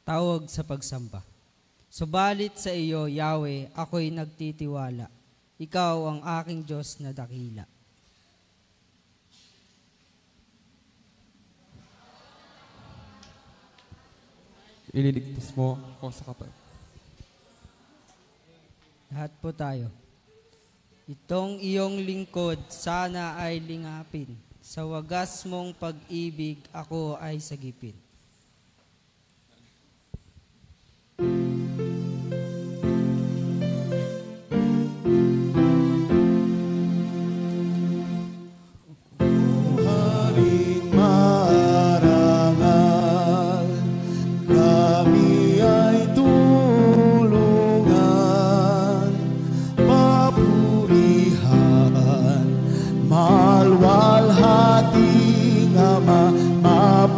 Tawag sa pagsamba. Subalit sa iyo, Yahweh, ako'y nagtitiwala. Ikaw ang aking Diyos na dakila. Ililigtas mo ako sa kapal. Lahat po tayo. Itong iyong lingkod sana ay lingapin. Sa wagas mong pag-ibig ako ay sagipin.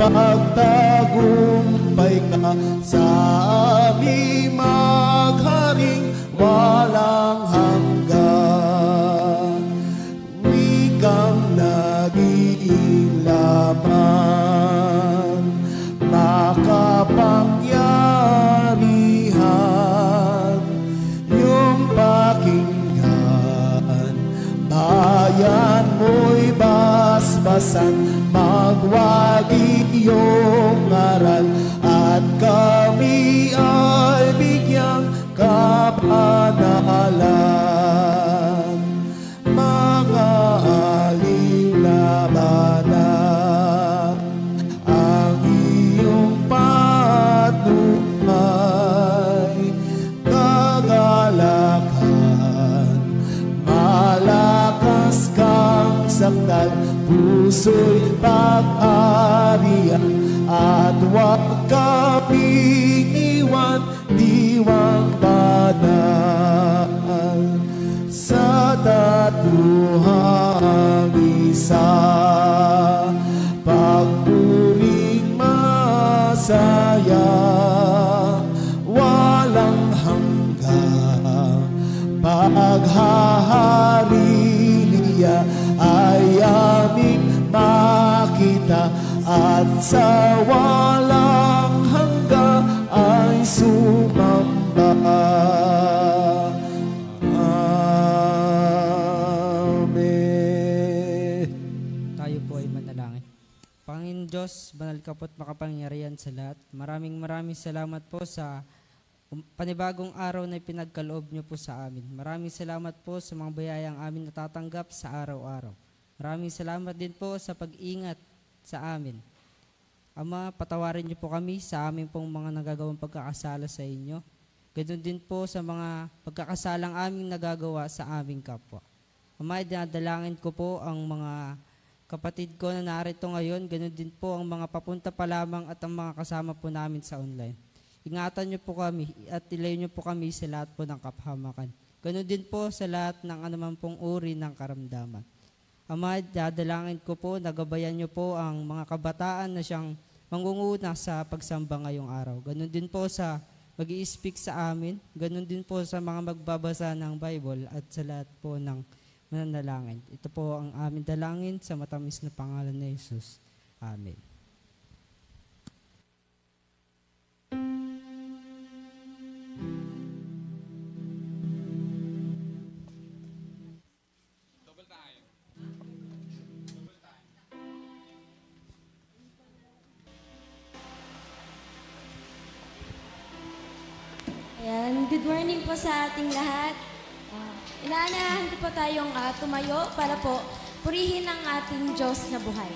Pagtagumpay ka sa aming magharing walang hanggan. Wikang naging laman, makapangyarihan, yung pakinggan. Bayan mo'y basbasan, magwagi iyong aral, at kami ay bigyang kapanalan. Mga alinglabanan, ang iyong patnubay, kagalakan, malakas kang sakdal, puso'y pag-arian, at huwag kaming iwan, diwang banal. Sa tatuhang isa, pagpuring masaya, walang hanggang paghahari niya ay aming makita, at sa walang hanggang ay sumamba. Amen. Tayo po ay manalangin. Panginoon Diyos, banal ka po't makapangyarihan sa lahat. Maraming salamat po sa panibagong araw na pinagkaloob niyo po sa amin. Maraming salamat po sa mga bayayang amin natatanggap sa araw-araw. Maraming salamat din po sa pag-ingat sa amin. Ama, patawarin niyo po kami sa amin pong mga nagagawang pagkakasala sa inyo. Ganoon din po sa mga pagkakasalang aming nagagawa sa aming kapwa. Ama, dinadalangin ko po ang mga kapatid ko na narito ngayon. Ganoon din po ang mga papunta pa lamang at ang mga kasama po namin sa online. Ingatan niyo po kami at ilayo niyo po kami sa lahat po ng kapahamakan. Ganoon din po sa lahat ng anuman pong uri ng karamdaman. Ama, dadalangin ko po, nagabayan niyo po ang mga kabataan na siyang mangunguna sa pagsamba ngayong araw. Ganon din po sa mag-i-speak sa amin, ganon din po sa mga magbabasa ng Bible at sa lahat po ng mananalangin. Ito po ang aming dalangin sa matamis na pangalan ni Jesus. Amen. Ayan, good morning po sa ating lahat. Inaanahan ko po tayong tumayo para po purihin ang ating Diyos na buhay.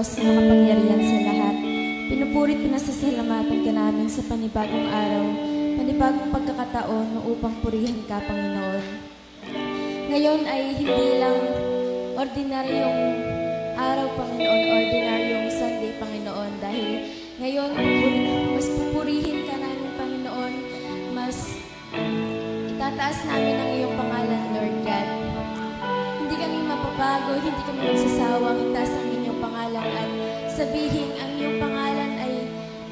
Diyos na makapangyarihan sa lahat. Pinupuri't pinasasalamatan ka namin sa panibagong araw, panibagong pagkakataon upang purihan ka, Panginoon. Ngayon ay hindi lang ordinaryong araw, Panginoon, ordinaryong Sunday, Panginoon, dahil ngayon mas pupurihin ka namin, Panginoon, mas itataas namin ang iyong pangalan, Lord God. Hindi kami mapapagod, hindi kami magsasawang itaas ang inyong pangalan at sabihin ang iyong pangalan ay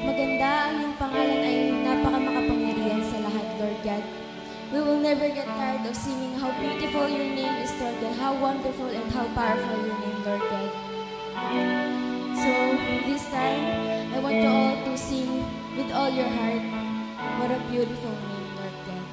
maganda, ang iyong pangalan ay napakamakapangyarihan sa lahat, Lord God. We will never get tired of singing how beautiful your name is, Lord God, how wonderful and how powerful your name, Lord God. So, this time, I want you all to sing with all your heart. What a beautiful name, Lord God.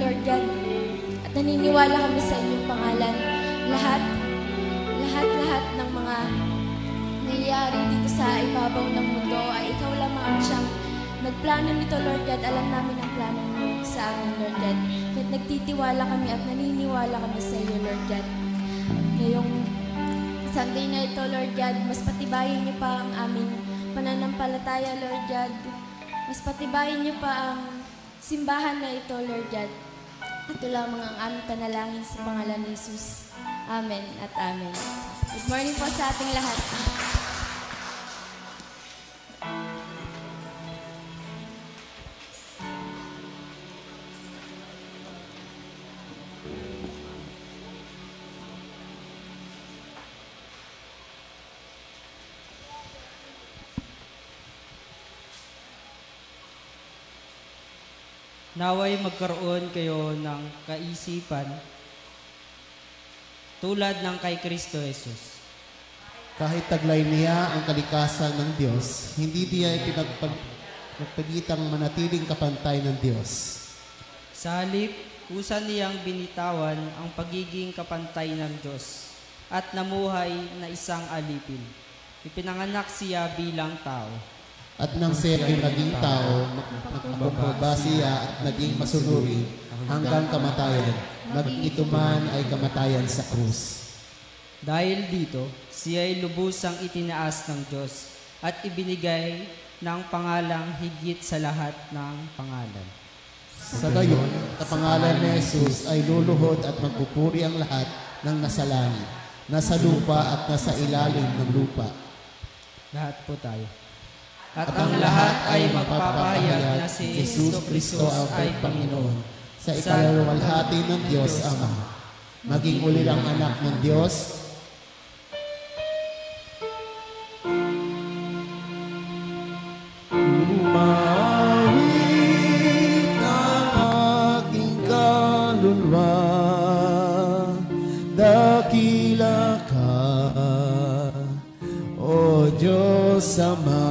Lord God. At naniniwala kami sa inyong pangalan. Lahat ng mga nangyayari dito sa ibabaw ng mundo ay ikaw lamang ang siyang nagplano nito, Lord God. Alam namin ang plano mo sa amin, Lord God. Kaya't nagtitiwala kami at naniniwala kami sa iyo, Lord God. Ngayong Sunday na ito, Lord God, mas patibayin niyo pa ang aming pananampalataya, Lord God. Mas patibayin niyo pa ang simbahan na ito, Lord God. Ito lamang ang aming panalangin sa pangalan ni Jesus. Amen at amen. Good morning po sa ating lahat. Naway magkaroon kayo ng kaisipan tulad ng kay Kristo Jesus. Kahit taglay niya ang kalikasan ng Diyos, hindi niya ipinagpagitang manatiling kapantay ng Diyos. Sa halip, kusa niyang binitawan ang pagiging kapantay ng Diyos at namuhay na isang alipin. Ipinanganak siya bilang tao. At nang siya ay naging tao, magpakumbaba siya at naging masunuri hanggang kamatayan, maging ito man ay kamatayan sa krus. Dahil dito, siya ay lubusang itinaas ng Diyos at ibinigay ng pangalang higit sa lahat ng pangalan. Sa gayon, sa pangalan ni Jesus ay luluhod at magpupuri ang lahat ng nasa langit, nasa lupa at nasa ilalim ng lupa. Lahat po tayo. At ang lahat ay magpapahayag na si Jesus Cristo ay Panginoon sa ikalaluwalhati ng Diyos Ama, maging ulilang anak ng Diyos, umawit ang aking kaluluwa, dakila ka, O Diyos Ama.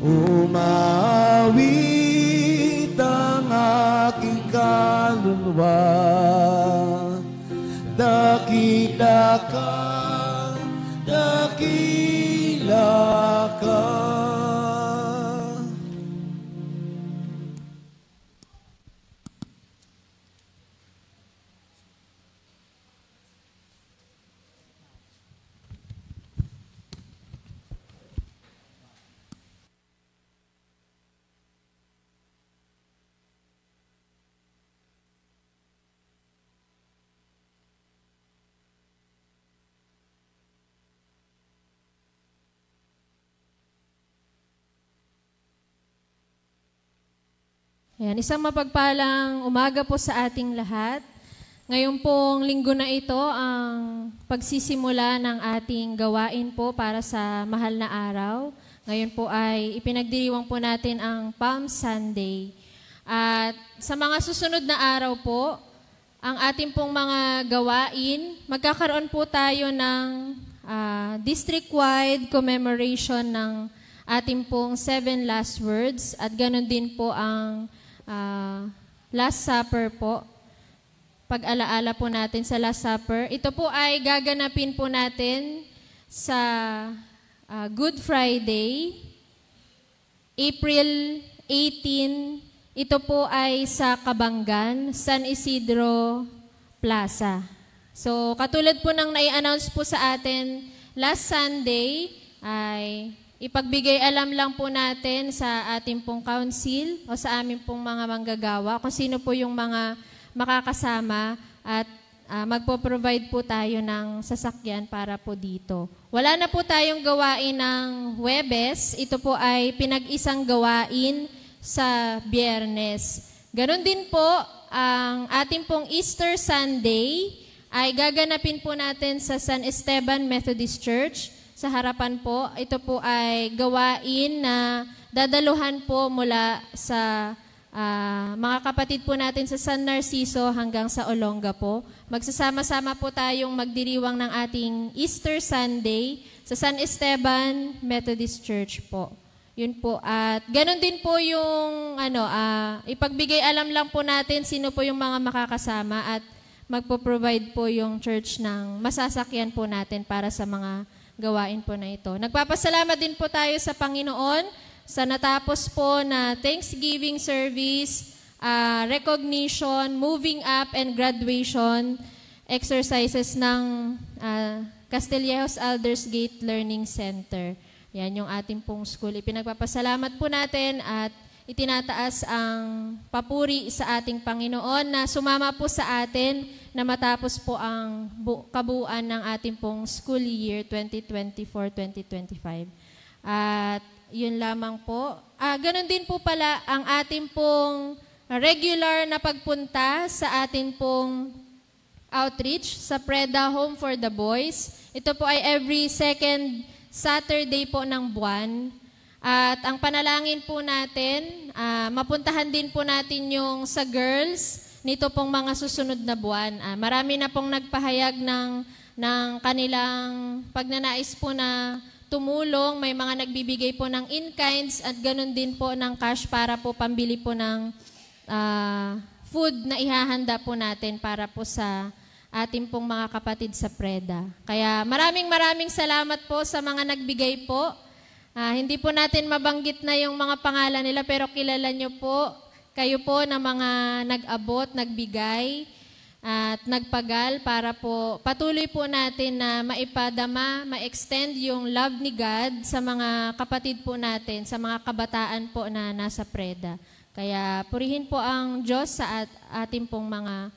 Umawit ang aking kaluluwa, dakila ka, dakila ka. Ayan, isang mapagpalang umaga po sa ating lahat. Ngayon pong linggo na ito ang pagsisimula ng ating gawain po para sa mahal na araw. Ngayon po ay ipinagdiriwang po natin ang Palm Sunday. At sa mga susunod na araw po, ang ating pong mga gawain, magkakaroon po tayo ng district-wide commemoration ng ating pong 7 last words at ganoon din po ang Last Supper po. Pag-alaala po natin sa Last Supper. Ito po ay gaganapin po natin sa Good Friday, April 18. Ito po ay sa Kabanggan, San Isidro Plaza. So, katulad po ng nai-announce po sa atin last Sunday, ay ipagbigay alam lang po natin sa ating pong council o sa aming pong mga manggagawa kung sino po yung mga makakasama at magpo-provide po tayo ng sasakyan para po dito. Wala na po tayong gawain ng Huwebes. Ito po ay pinag-isang gawain sa Biyernes. Ganon din po ang ating pong Easter Sunday ay gaganapin po natin sa San Esteban Methodist Church. Sa harapan po, ito po ay gawain na dadaluhan po mula sa mga kapatid po natin sa San Narciso hanggang sa Olonga po. Magsasama-sama po tayong magdiriwang ng ating Easter Sunday sa San Esteban Methodist Church po. Yun po. At ganun din po yung ipagbigay alam lang po natin sino po yung mga makakasama at magpo-provide po yung church ng masasakyan po natin para sa mga gawain po na ito. Nagpapasalamat din po tayo sa Panginoon sa natapos po na Thanksgiving service, recognition, moving up, and graduation exercises ng Castillejos Aldersgate Learning Center. Yan yung ating pong school. Ipinagpapasalamat po natin at itinataas ang papuri sa ating Panginoon na sumama po sa atin na matapos po ang kabuuan ng ating pong school year 2024-2025. At yun lamang po. Ganon din po pala ang ating pong regular na pagpunta sa ating pong outreach sa Preda Home for the Boys. Ito po ay every second Saturday po ng buwan. At ang panalangin po natin, mapuntahan din po natin yung sa girls nito pong mga susunod na buwan. Marami na pong nagpahayag ng kanilang pagnanais po na tumulong. May mga nagbibigay po ng in-kinds at ganun din po ng cash para po pambili po ng food na ihahanda po natin para po sa ating pong mga kapatid sa Preda. Kaya maraming salamat po sa mga nagbigay po. Hindi po natin mabanggit na yung mga pangalan nila pero kilala nyo po, kayo po na mga nag-abot, nagbigay at nagpagal para po patuloy po natin na maipadama, ma-extend yung love ni God sa mga kapatid po natin, sa mga kabataan po na nasa Preda. Kaya purihin po ang Diyos sa ating pong mga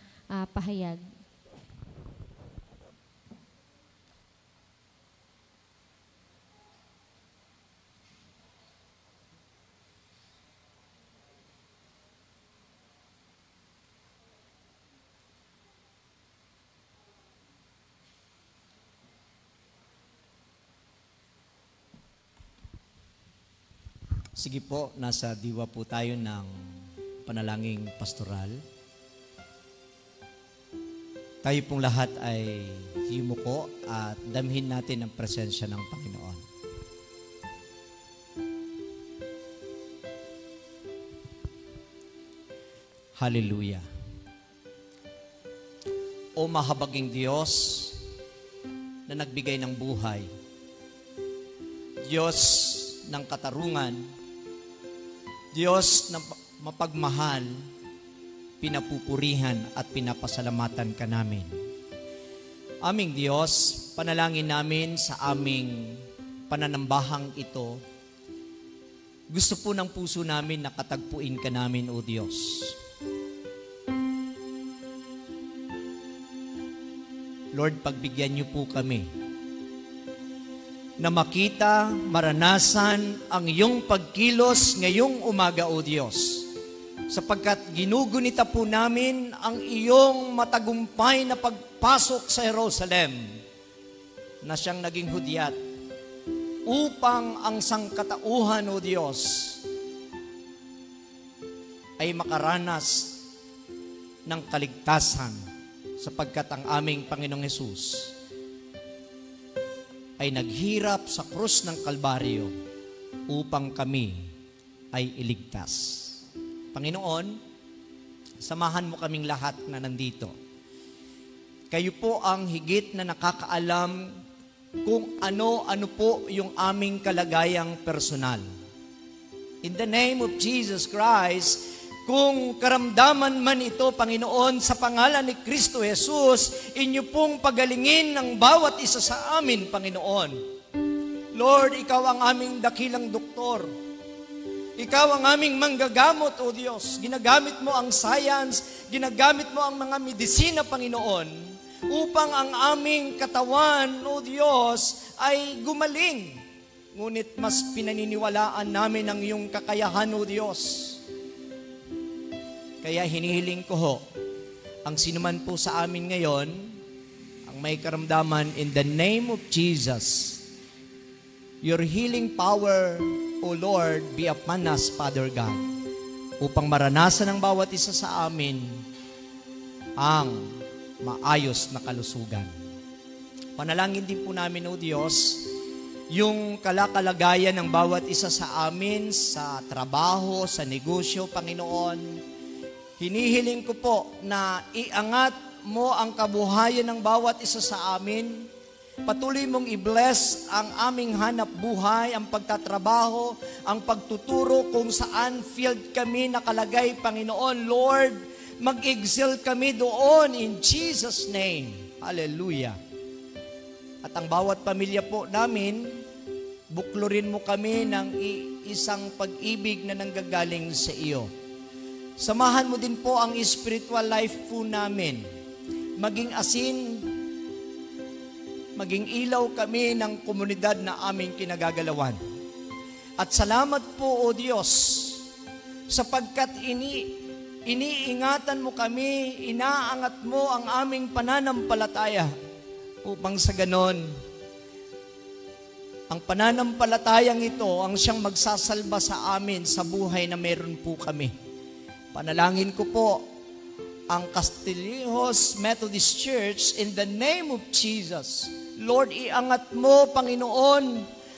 pahayag. Sige po, nasa diwa po tayo ng panalangin pastoral. Tayo pong lahat ay yumuko at damhin natin ang presensya ng Panginoon. Hallelujah. O mahabaging Diyos na nagbigay ng buhay, Diyos ng katarungan, Diyos na mapagmahal, pinapupurihan at pinapasalamatan ka namin. Aming Diyos, panalangin namin sa aming pananambahang ito. Gusto po ng puso namin na katagpuin ka namin, O Diyos. Lord, pagbigyan niyo po kami na makita, maranasan ang iyong pagkilos ngayong umaga, O Diyos. Sapagkat ginugunita po namin ang iyong matagumpay na pagpasok sa Jerusalem na siyang naging hudyat upang ang sangkatauhan, O Diyos, ay makaranas ng kaligtasan sapagkat ang aming Panginoong Hesus ay naghirap sa krus ng Kalbaryo upang kami ay iligtas. Panginoon, samahan mo kaming lahat na nandito. Kayo po ang higit na nakakaalam kung ano po yung aming kalagayang personal. In the name of Jesus Christ, kung karamdaman man ito, Panginoon, sa pangalan ni Kristo Jesus, inyo pong pagalingin ng bawat isa sa amin, Panginoon. Lord, ikaw ang aming dakilang doktor. Ikaw ang aming manggagamot, O Diyos. Ginagamit mo ang science, ginagamit mo ang mga medisina, Panginoon, upang ang aming katawan, O Diyos, ay gumaling. Ngunit mas pinaniniwalaan namin ang iyong kakayahan, O Diyos. Kaya hinihiling ko ho, ang sinuman po sa amin ngayon, ang may karamdaman, in the name of Jesus, your healing power, O Lord, be upon us, Father God, upang maranasan ng bawat isa sa amin ang maayos na kalusugan. Panalangin din po namin, O Diyos, yung kalagayan ng bawat isa sa amin, sa trabaho, sa negosyo, Panginoon. Hinihiling ko po na iangat mo ang kabuhayan ng bawat isa sa amin. Patuloy mong i-bless ang aming hanap buhay, ang pagtatrabaho, ang pagtuturo kung saan field kami nakalagay, Panginoon. Lord, mag-excel kami doon in Jesus' name. Hallelujah. At ang bawat pamilya po namin, buklurin mo kami ng isang pag-ibig na nanggagaling sa iyo. Samahan mo din po ang spiritual life po namin. Maging asin, maging ilaw kami ng komunidad na aming kinagagalawan. At salamat po, O Diyos, sapagkat iniingatan mo kami, inaangat mo ang aming pananampalataya upang sa ganon, ang pananampalatayang ito ang siyang magsasalba sa amin sa buhay na meron po kami. Panalangin ko po ang Castillejos Methodist Church in the name of Jesus. Lord, iangat mo, Panginoon,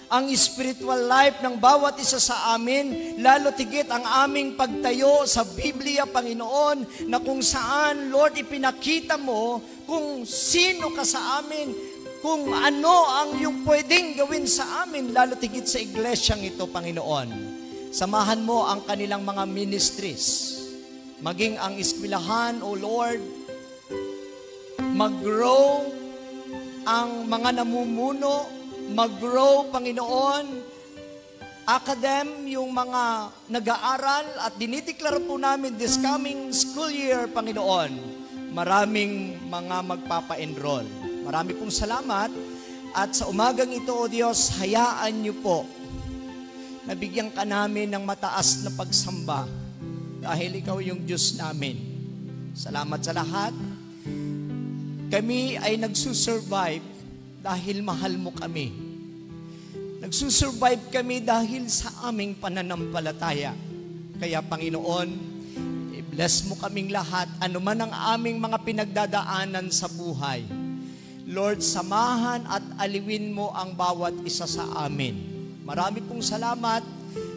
ang spiritual life ng bawat isa sa amin, lalo tigit ang aming pagtayo sa Biblia, Panginoon, na kung saan, Lord, ipinakita mo kung sino ka sa amin, kung ano ang iyong pwedeng gawin sa amin, lalo tigit sa iglesyang ito, Panginoon. Samahan mo ang kanilang mga ministries, maging ang eskwelahan, O Lord, mag-grow ang mga namumuno, mag-grow, Panginoon, yung mga nag-aaral at dinideklara po namin this coming school year, Panginoon, maraming mga magpapa-enroll. Marami pong salamat at sa umagang ito, O Diyos, hayaan niyo po na bigyan ka namin ng mataas na pagsamba dahil ikaw yung Diyos namin. Salamat sa lahat. Kami ay nagsusurvive dahil mahal mo kami. Nagsusurvive kami dahil sa aming pananampalataya. Kaya Panginoon, i-bless mo kaming lahat, anuman ang aming mga pinagdadaanan sa buhay. Lord, samahan at aliwin mo ang bawat isa sa amin. Marami pong salamat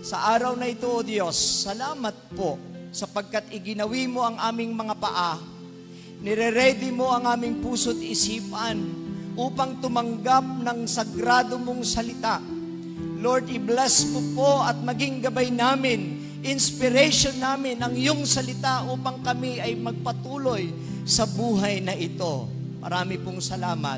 sa araw na ito, O Diyos. Salamat po sapagkat iginawi mo ang aming mga paa. Nire-ready mo ang aming puso't isipan upang tumanggap ng sagrado mong salita. Lord, i-bless mo po at maging gabay namin, inspiration namin ang iyong salita upang kami ay magpatuloy sa buhay na ito. Marami pong salamat.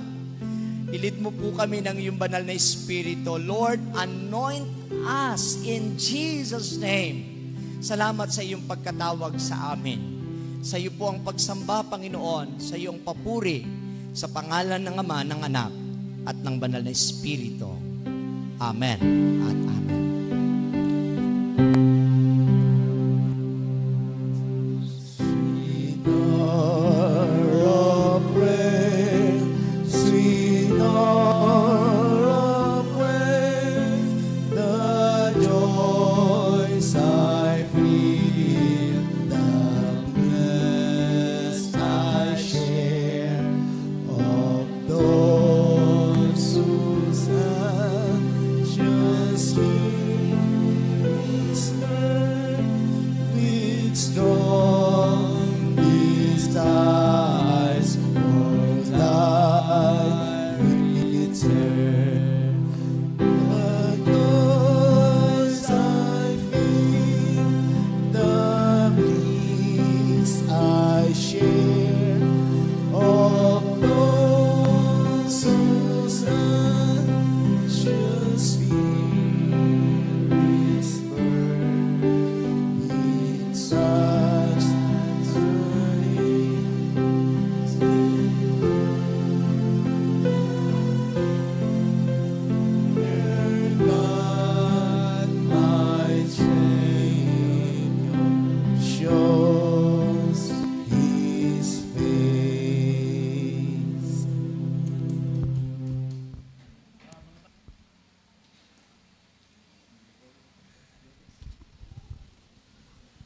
Ilid mo po kami ng iyong banal na Espiritu. Lord, anoint us in Jesus' name. Salamat sa iyong pagkatawag sa amin. Sa iyo po ang pagsamba, Panginoon, sa iyo ang papuri, sa pangalan ng Ama, ng Anak, at ng Banal na Espiritu. Amen at Amen.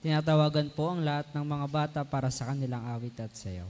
Tinatawagan po ang lahat ng mga bata para sa kanilang awit at sayaw.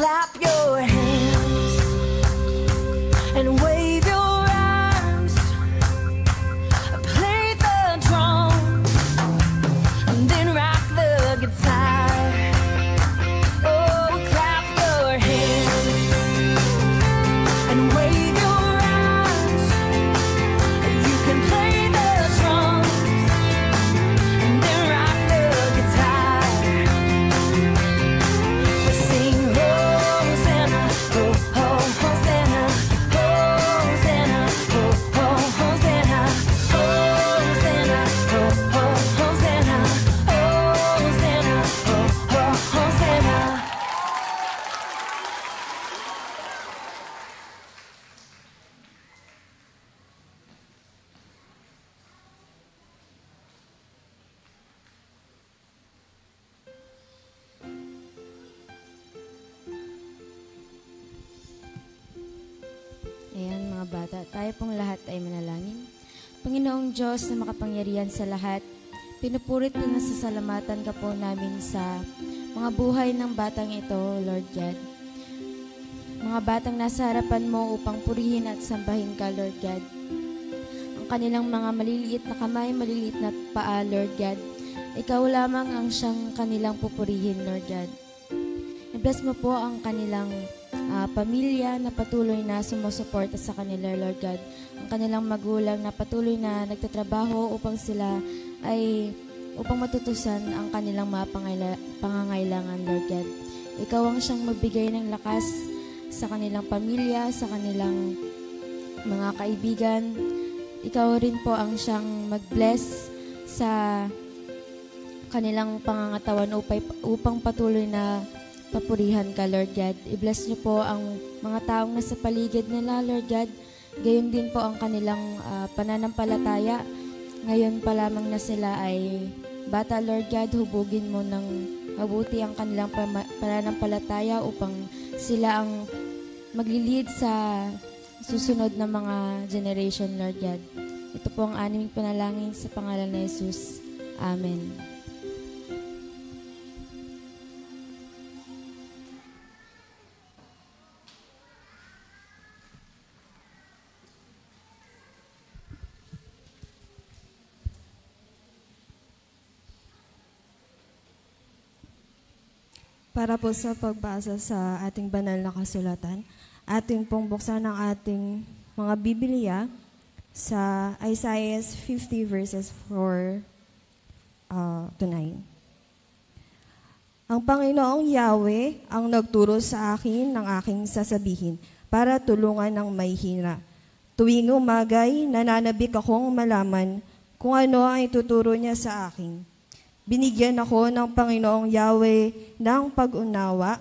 clap your hands and wave your arms, play the drums and then rock the guitar. Oh, clap your hands and wave your arms. You can play the drums and then rock the guitar. We sing Hosanna, oh, oh, Hosanna, Hosanna, oh, oh, Hosanna, Hosanna, oh, oh, Hosanna, Hosanna, oh, oh, Hosanna. Ayan mga bata, tayo pong lahat ay manalangin. Panginoong Diyos na makapangyarihan sa lahat, pinupurit at nasasalamatan ka po namin sa mga buhay ng batang ito, Lord God. Mga batang nasa harapan mo upang purihin at sambahin ka, Lord God. Ang kanilang mga maliliit na kamay, maliliit na paa, Lord God. Ikaw lamang ang siyang kanilang pupurihin, Lord God. I-bless mo po ang kanilang pamilya na patuloy na sumusuporta sa kanila, Lord God. Ang kanilang magulang na patuloy na nagtatrabaho upang matutusan ang kanilang mga pangangailangan, Lord God. Ikaw ang siyang magbigay ng lakas sa kanilang pamilya, sa kanilang mga kaibigan. Ikaw rin po ang siyang mag-bless sa kanilang pangangatawan upang patuloy na papurihan ka, Lord God. I-bless niyo po ang mga taong nasa paligid nila, Lord God. Gayon din po ang kanilang pananampalataya. Ngayon pa lamang na sila ay bata, Lord God. Hubugin mo ng mabuti ang kanilang pananampalataya upang sila ang maglilid sa susunod na mga generation, Lord God. Ito po ang aming panalangin sa pangalan ni Jesus. Amen. Para po sa pagbasa sa ating banal na kasulatan, ating pong buksan ang ating mga Biblia sa Isaiah 50 verses 4 to 9. Ang Panginoong Yahweh ang nagturo sa akin ng aking sasabihin para tulungan ang may hina. Tuwing umagay, nananabik akong malaman kung ano ang ituturo niya sa akin. Binigyan ako ng Panginoong Yahweh ng pag-unawa.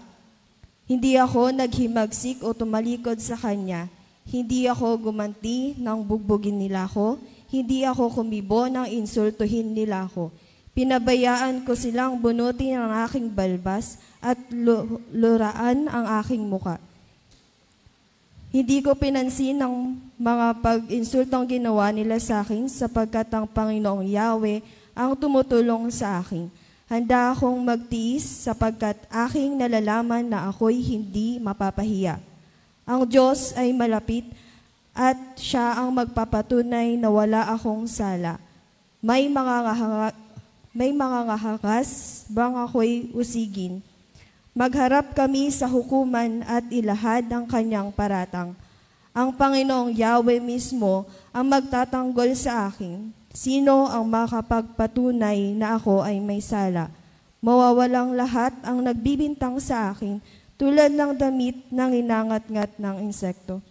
Hindi ako naghimagsik o tumalikod sa Kanya. Hindi ako gumanti nang bugbugin nila ako. Hindi ako kumibo nang insultuhin nila ako. Pinabayaan ko silang bunutin ang aking balbas at luraan ang aking muka. Hindi ko pinansin ang mga pag-insultong ginawa nila sa akin sapagkat ang Panginoong Yahweh ang tumutulong sa akin. Handa akong magtiis sapagkat aking nalalaman na ako'y hindi mapapahiya. Ang Diyos ay malapit at Siya ang magpapatunay na wala akong sala. May mangangahakas bang ako'y usigin. Magharap kami sa hukuman at ilahad ang kanyang paratang. Ang Panginoong Yahweh mismo ang magtatanggol sa akin. Sino ang makapagpatunay na ako ay may sala? Mawawalang lahat ang nagbibintang sa akin tulad ng damit ng inangat-ngat ng insekto.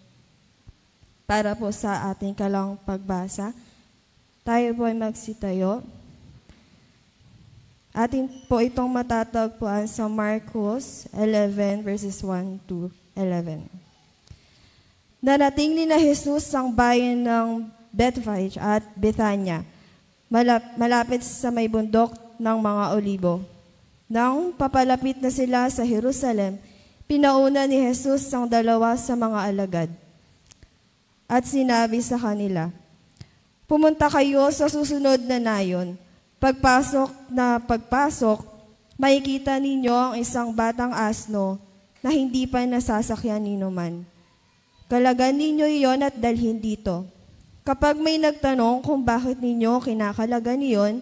Para po sa ating kalang pagbasa, tayo po ay magsitayo. Atin po itong matatagpuan sa Marcos 11 verses 1 to 11. Narating ni na Jesus ang bayan ng Bethphage at Bethania, malapit sa may bundok ng mga olibo. Nang papalapit na sila sa Jerusalem, pinauna ni Jesus ang dalawa sa mga alagad. At sinabi sa kanila, "Pumunta kayo sa susunod na nayon. Pagpasok, makikita ninyo ang isang batang asno, na hindi pa nasasakyan ni man. Kalagan ninyo iyon at dalhin dito. Kapag may nagtanong kung bakit ninyo kinakalagan iyon,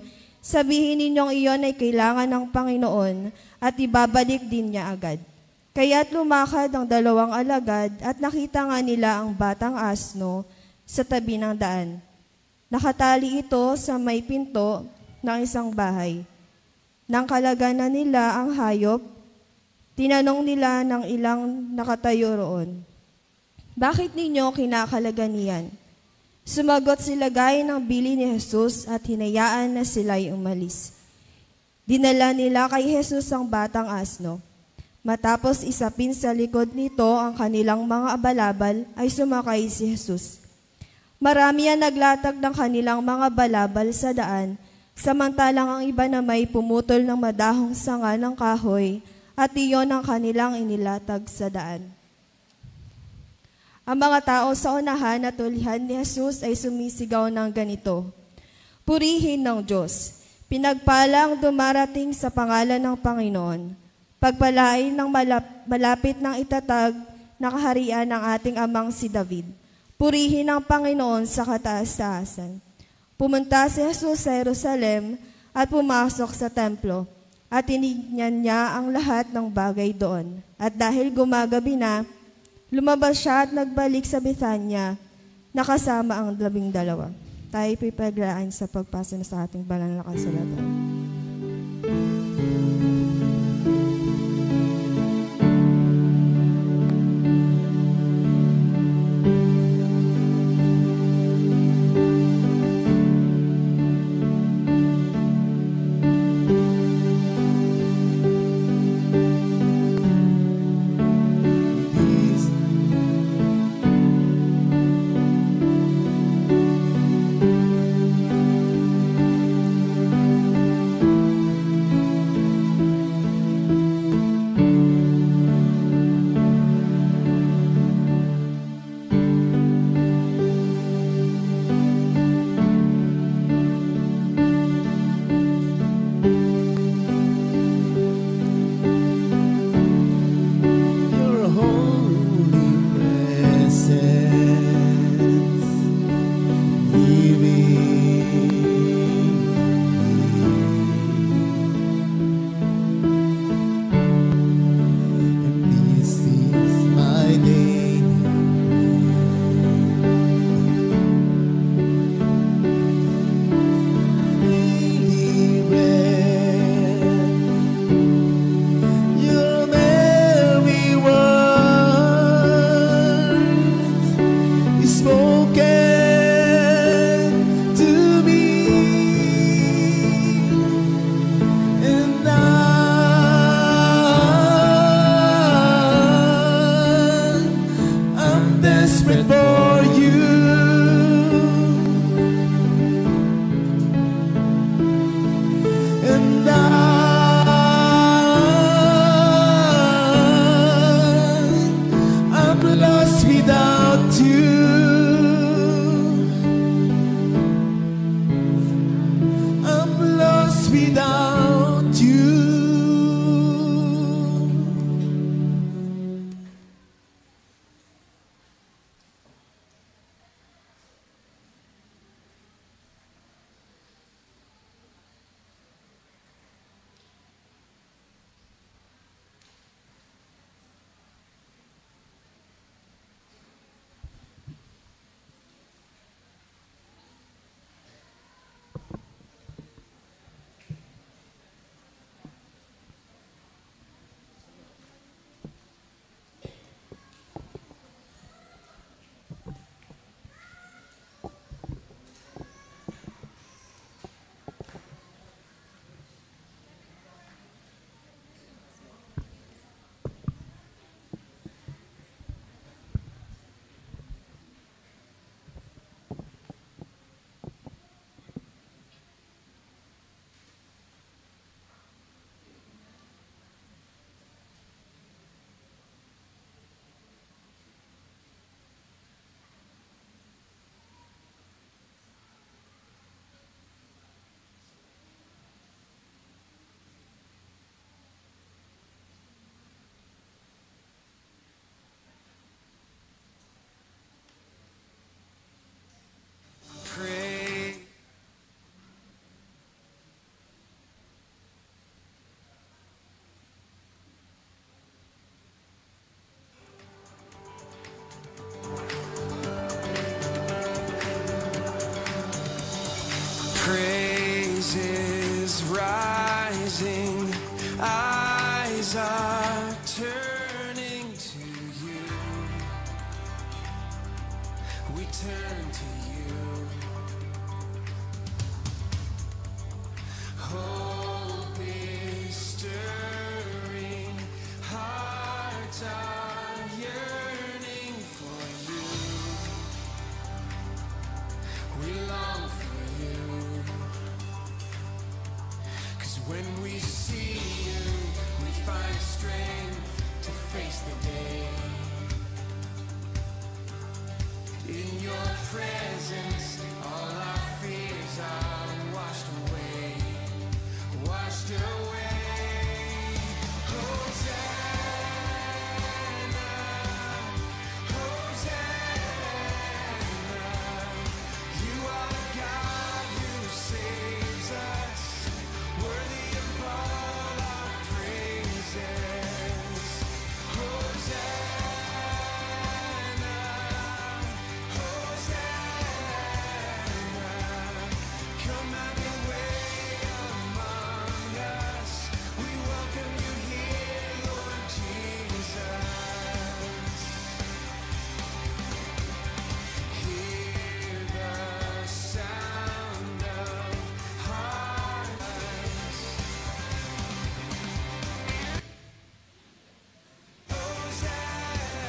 sabihin ninyong iyon ay kailangan ng Panginoon at ibabalik din niya agad. Kaya't lumakad ang 2 alagad at nakita nga nila ang batang asno sa tabi ng daan. Nakatali ito sa may pinto ng isang bahay. Nang kalaganan nila ang hayop, tinanong nila ng ilang nakatayo roon, "Bakit ninyo kinakalagan niyan?" Sumagot sila gaya ng bili ni Jesus at hinayaan na sila'y umalis. Dinala nila kay Jesus ang batang asno. Matapos isapin sa likod nito ang kanilang mga abalabal, ay sumakay si Jesus. Marami ang naglatag ng kanilang mga balabal sa daan, samantalang ang iba na may pumutol ng madahong sanga ng kahoy, at iyon ang kanilang inilatag sa daan. Ang mga tao sa unahan at ulihan ni Jesus ay sumisigaw ng ganito, "Purihin ng Diyos, pinagpala ang dumarating sa pangalan ng Panginoon. Pagpalain ng malapit ng itatag na kaharian ng ating amang si David. Purihin ang Panginoon sa kataas-taasan." Pumunta si Jesus sa Jerusalem at pumasok sa templo at tinignan niya ang lahat ng bagay doon. At dahil gumagabi na, lumabas siya at nagbalik sa Bethania, nakasama ang 12. Tayo pipaglaan sa pagpasa na sa ating banal na kasulatan. eyes are turning to you. We turn to you. Hope is stirring, hearts are yearning for you. We long for you. 'Cause when we see you, we find strength to face the day. In your presence, all our fears are washed away, washed away. Hosanna, Hosanna, you are the God who saves us, worthy of all our praises. Hosanna, Hosanna, come have your way among us. We welcome you here, Lord Jesus. Hear the sound of hearts. Hosanna,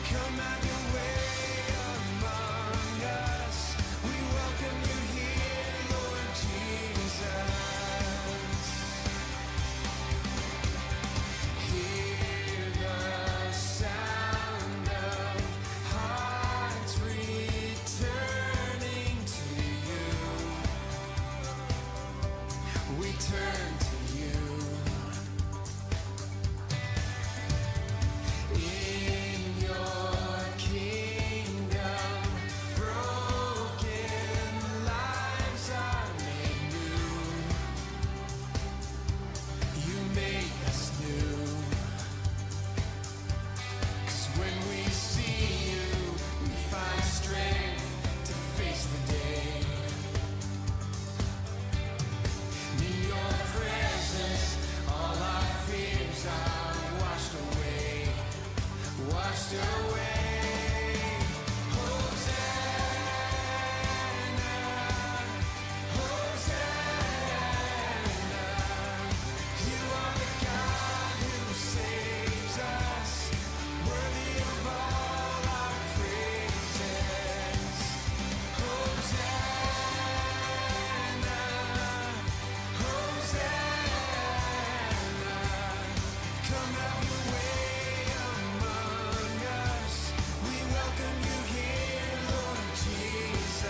come have your way among us. We welcome you here, Lord Jesus. Hear the sound of hearts returning to you. We turn to you. In your kingdom, broken lives are made new. You make us new. 'Cause when we see you, we find strength to face the day. In your presence, all our fears are washed away, washed away. Hosanna, Hosanna, you are the God who saves us, worthy of all our praises. Hosanna, Hosanna, come have your way among us. We welcome you here, Lord Jesus.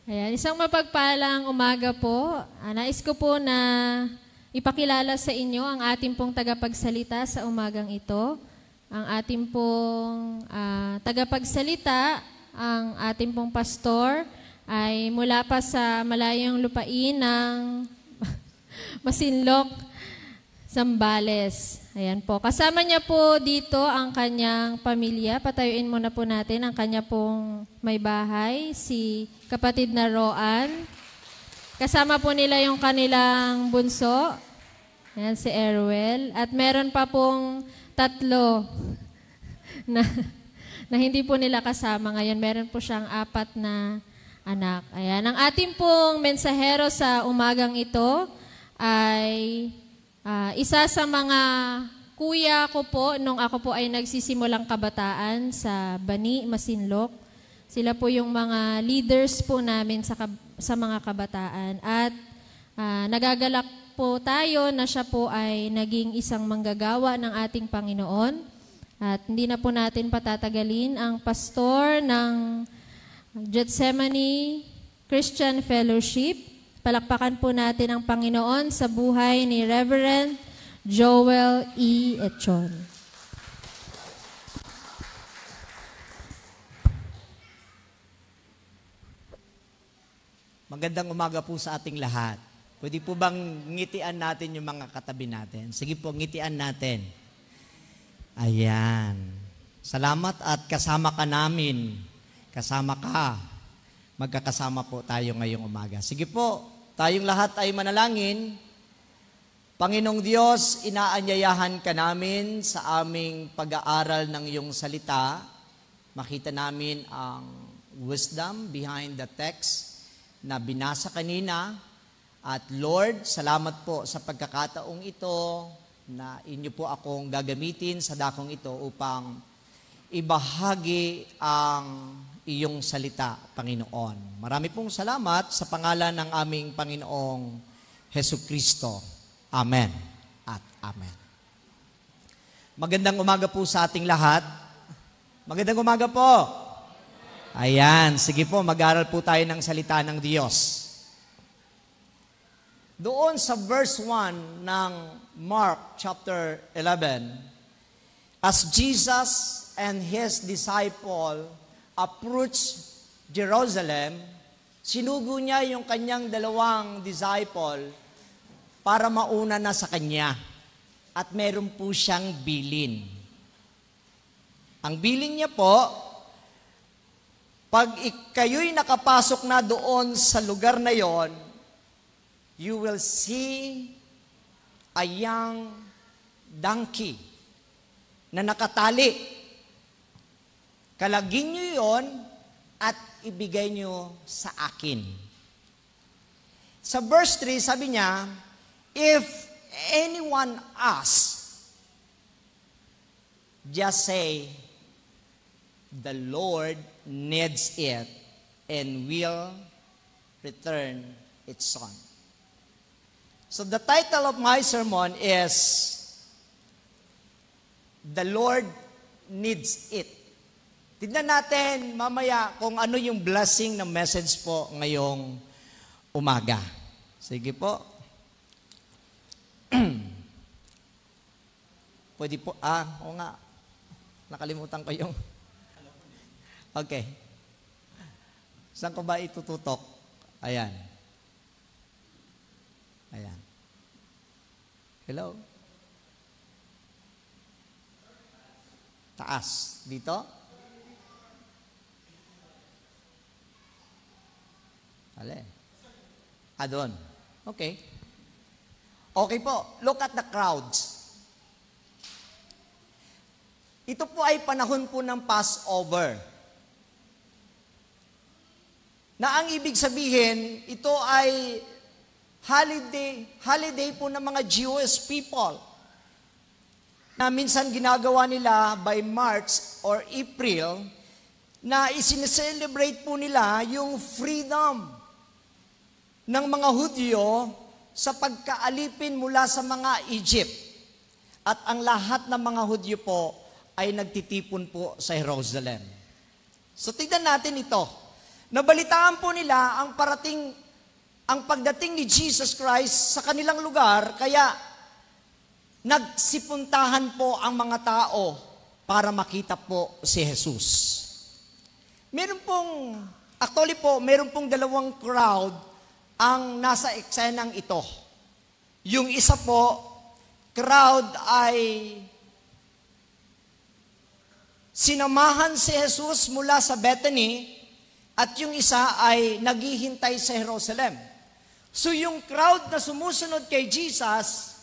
Ayan, isang mapagpalang umaga po. Nais ko po na ipakilala sa inyo ang ating pong tagapagsalita sa umagang ito. Ang ating pong tagapagsalita, ang ating pong pastor, ay mula pa sa malayong lupain ng Masinloc, sa Zambales. Ayan po. Kasama niya po dito ang kanyang pamilya. Patayuin muna po natin ang kanya pong may bahay, si kapatid na Roan. Kasama po nila yung kanilang bunso. Ayan, si Erwel. At meron pa pong 3 na hindi po nila kasama ngayon. Meron po siyang 4 na anak. Ayan. Ang ating pong mensahero sa umagang ito ay isa sa mga kuya ko po nung ako po ay nagsisimulang kabataan sa Bani, Masinloc. Sila po yung mga leaders po namin sa mga kabataan. At nagagalak po tayo na siya po ay naging isang manggagawa ng ating Panginoon. At hindi na po natin patatagalin ang pastor ng Gethsemane Christian Fellowship. Palakpakan po natin ang Panginoon sa buhay ni Reverend Joel E. Echon. Magandang umaga po sa ating lahat. Pwede po bang ngitian natin yung mga katabi natin? Sige po, ngitian natin. Ayan. Salamat at kasama ka namin. Kasama ka. Magkakasama po tayo ngayong umaga. Sige po, tayong lahat ay manalangin. Panginoong Diyos, inaanyayahan ka namin sa aming pag-aaral ng iyong salita. Makita namin ang wisdom behind the text na binasa kanina. At Lord, salamat po sa pagkakataong ito na inyo po akong gagamitin sa dakong ito upang ibahagi ang iyong salita, Panginoon. Marami pong salamat sa pangalan ng aming Panginoong Hesukristo. Amen at amen. Magandang umaga po sa ating lahat. Magandang umaga po. Ayan, sige po, mag-aral po tayo ng salita ng Diyos. Doon sa verse 1 ng Mark chapter 11, as Jesus and his disciple approached Jerusalem, sinugo niya yung kanyang 2 disciple para mauna na sa kanya. At meron po siyang bilin. Ang bilin niya po, pag kayo'y nakapasok na doon sa lugar na yon, you will see a young donkey na nakatali. Kalagin niyo yon at ibigay niyo sa akin. Sa verse 3, sabi niya, if anyone asks, just say, the Lord needs it and will return its son. So the title of my sermon is, The Lord Needs It. Tignan natin mamaya kung ano yung blessing ng message po ngayong umaga. Sige po. Pwede po, o nga, nakalimutan ko yung, okay. Saan ko ba itututok? Ayan. Ayan. Hello? Taas. Dito? Ale. Doon. Okay. Okay po. Look at the crowds. Ito po ay panahon po ng Passover. Na ang ibig sabihin, ito ay holiday po ng mga Jewish people. Na minsan ginagawa nila by March or April, na isineselebrate po nila yung freedom ng mga Hudyo sa pagkaalipin mula sa mga Egypt. At ang lahat ng mga Hudyo po ay nagtitipon po sa Jerusalem. So tignan natin ito. Nabalitaan po nila ang pagdating ni Jesus Christ sa kanilang lugar, kaya nagsipuntahan po ang mga tao para makita po si Jesus. Meron pong 2 crowd ang nasa eksenang ito. Yung isa po, crowd ay sinamahan si Jesus mula sa Bethany at yung isa ay naghihintay sa Jerusalem. So yung crowd na sumusunod kay Jesus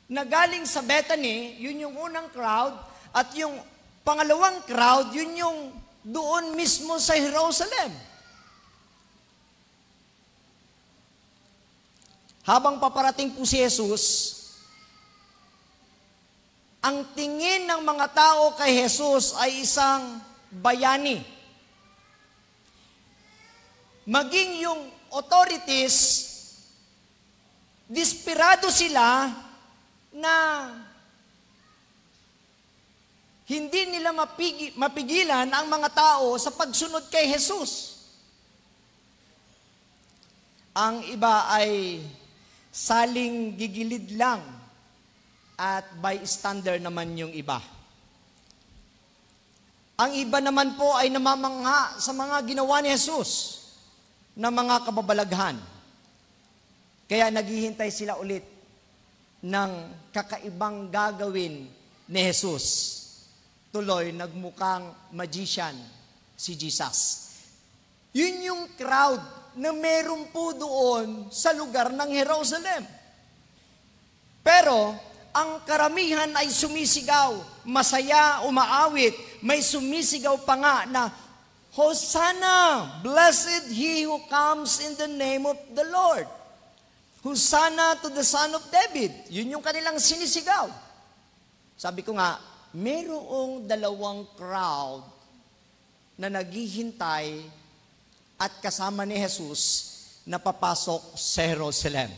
na galing sa Bethany, yun yung unang crowd, at yung pangalawang crowd, yun yung doon mismo sa Jerusalem. Habang paparating po si Jesus, ang tingin ng mga tao kay Jesus ay isang bayani. Maging yung authorities, desperado sila na hindi nila mapigilan ang mga tao sa pagsunod kay Jesus. Ang iba ay saling gigilid lang at bystander naman yung iba. Ang iba naman po ay namamangha sa mga ginawa ni Jesus na mga kababalaghan. Kaya naghihintay sila ulit ng kakaibang gagawin ni Jesus. Tuloy, nagmukhang magician si Jesus. Yun yung crowd na meron po doon sa lugar ng Jerusalem. Pero, ang karamihan ay sumisigaw, masaya, umaawit, may sumisigaw pa nga na, Hosanna! Blessed he who comes in the name of the Lord. Hosanna to the Son of David. Yun yung kanilang sinisigaw. Sabi ko nga, merong dalawang crowd na naghihintay at kasama ni Jesus na papasok sa Jerusalem.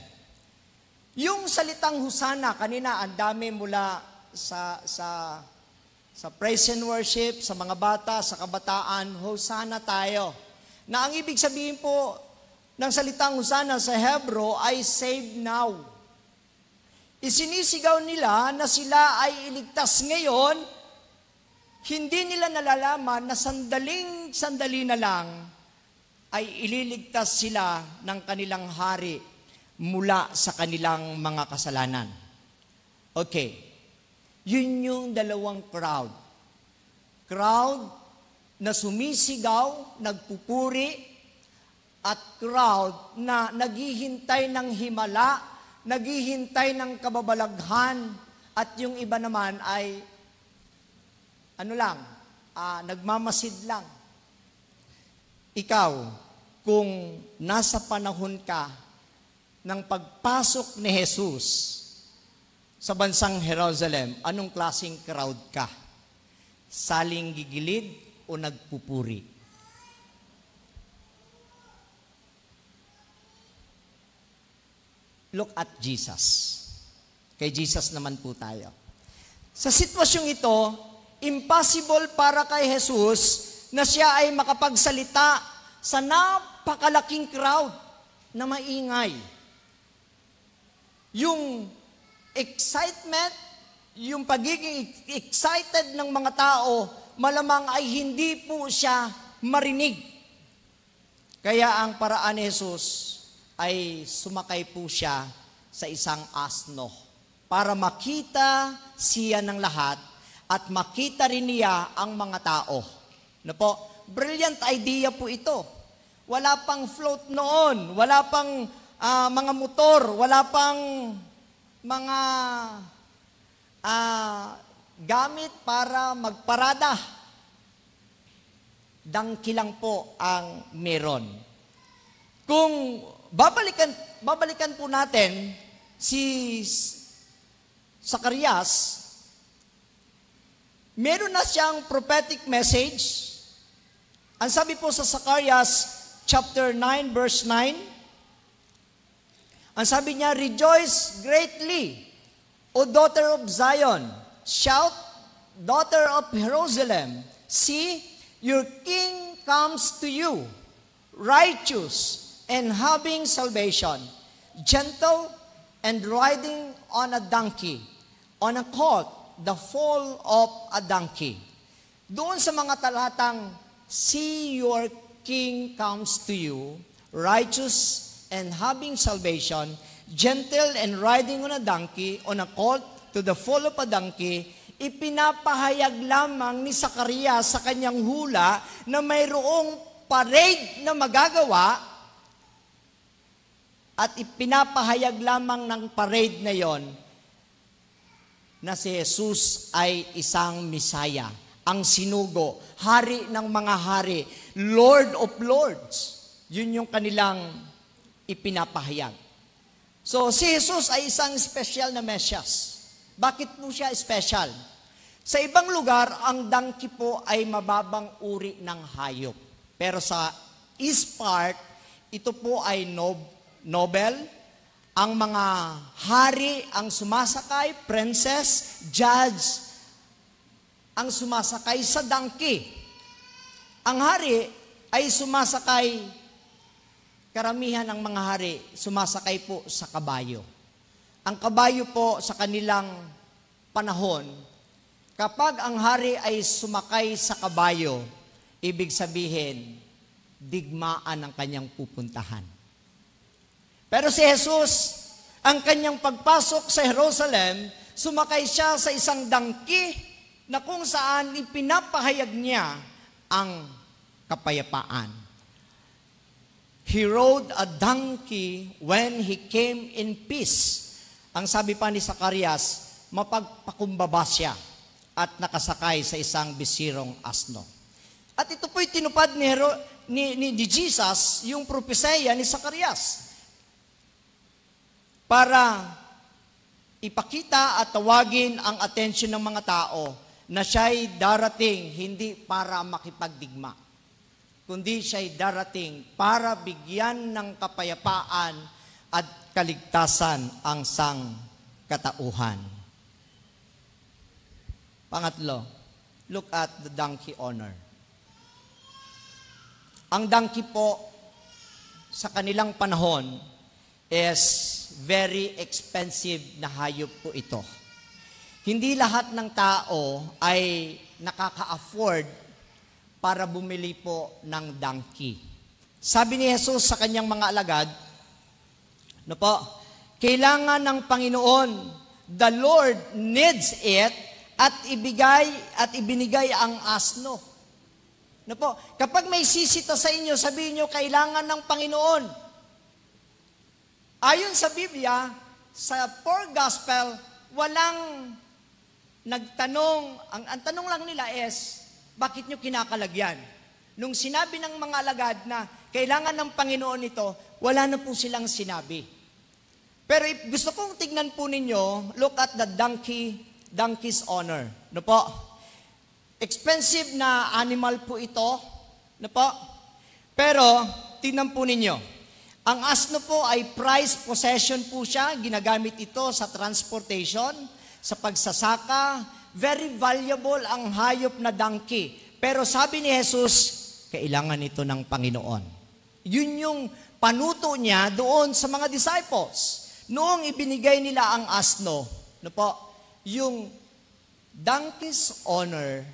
Yung salitang Hosanna, kanina ang dami mula sa praise and worship, sa mga bata, sa kabataan, Hosanna tayo. Na ang ibig sabihin po ng salitang Hosanna sa Hebro ay save now. Isinisigaw nila na sila ay iligtas ngayon, hindi nila nalalaman na sandali na lang ay ililigtas sila ng kanilang hari mula sa kanilang mga kasalanan. Okay. Yun yung dalawang crowd. Crowd na sumisigaw, nagpupuri, at crowd na naghihintay ng himala, naghihintay ng kababalaghan, at yung iba naman ay, nagmamasid lang. Ikaw, kung nasa panahon ka ng pagpasok ni Jesus sa bansang Jerusalem, anong klaseng crowd ka? Saling gigilid o nagpupuri? Look at Jesus. Kay Jesus naman po tayo. Sa sitwasyong ito, impossible para kay Jesus na siya ay makapagsalita sa napakalaking crowd na maingay. Yung excitement, yung pagiging excited ng mga tao, malamang ay hindi po siya marinig. Kaya ang paraan ni Jesus ay sumakay po siya sa isang asno para makita siya ng lahat at makita rin niya ang mga tao. Ano po? Brilliant idea po ito. Wala pang float noon, wala pang mga motor, wala pang mga gamit para magparada. Dangki lang po ang meron. Kung babalikan po natin si Zacarias, meron na siyang prophetic message. Ang sabi po sa Zacarias chapter 9 verse 9, ang sabi niya, Rejoice greatly, O daughter of Zion. Shout, daughter of Jerusalem. See, your king comes to you, righteous and having salvation, gentle and riding on a donkey, on a colt, the foal of a donkey. Doon sa mga talatang, See, your king comes to you, righteous and having salvation, gentle and riding on a donkey, on a colt, to the foal of a donkey, ipinapahayag lamang ni Zacarias sa kanyang hula na mayroong parade na magagawa at ipinapahayag lamang ng parade na yon na si Jesus ay isang Misaya, ang sinugo, hari ng mga hari, Lord of Lords. Yun yung kanilang ipinapahayag. So, si Jesus ay isang special na Mesyas. Bakit po siya special? Sa ibang lugar, ang donkey po ay mababang uri ng hayop. Pero sa east part, ito po ay noble. Ang mga hari ang sumasakay, princess, judge, ang sumasakay sa donkey. Ang hari ay sumasakay, karamihan ng mga hari, sumasakay po sa kabayo. Ang kabayo po sa kanilang panahon, kapag ang hari ay sumakay sa kabayo, ibig sabihin, digmaan ang kanyang pupuntahan. Pero si Jesus, ang kanyang pagpasok sa Jerusalem, sumakay siya sa isang donkey na kung saan ipinapahayag niya ang kapayapaan. He rode a donkey when he came in peace. Ang sabi pa ni Zacarias, mapagpakumbaba siya at nakasakay sa isang bisirong asno. At ito po'y tinupad ni Jesus, yung propesya ni Zacarias, para ipakita at tawagin ang atensyon ng mga tao na siya'y darating hindi para makipagdigma, kundi siya'y darating para bigyan ng kapayapaan at kaligtasan ang sangkatauhan. Pangatlo, look at the donkey honor. Ang donkey po sa kanilang panahon is very expensive na hayop po ito. Hindi lahat ng tao ay nakaka-afford para bumili po ng donkey. Sabi ni Jesus sa kanyang mga alagad, kailangan ng Panginoon, the Lord needs it, at ibinigay ang asno. Kapag may sisita sa inyo, sabihin nyo, kailangan ng Panginoon. Ayon sa Biblia, sa four gospel, walang nagtanong, ang tanong lang nila is, bakit nyo kinakalagyan? Nung sinabi ng mga alagad na kailangan ng Panginoon ito, wala na po silang sinabi. Pero gusto kong tignan po ninyo, look at the donkey's honor. Expensive na animal po ito. Pero, tignan po ninyo. Ang asno po ay prized possession po siya. Ginagamit ito sa transportation, sa pagsasaka. Very valuable ang hayop na donkey. Pero sabi ni Jesus, kailangan ito ng Panginoon. Yun yung panuto niya doon sa mga disciples. Noong ibinigay nila ang asno, yung donkey's honor,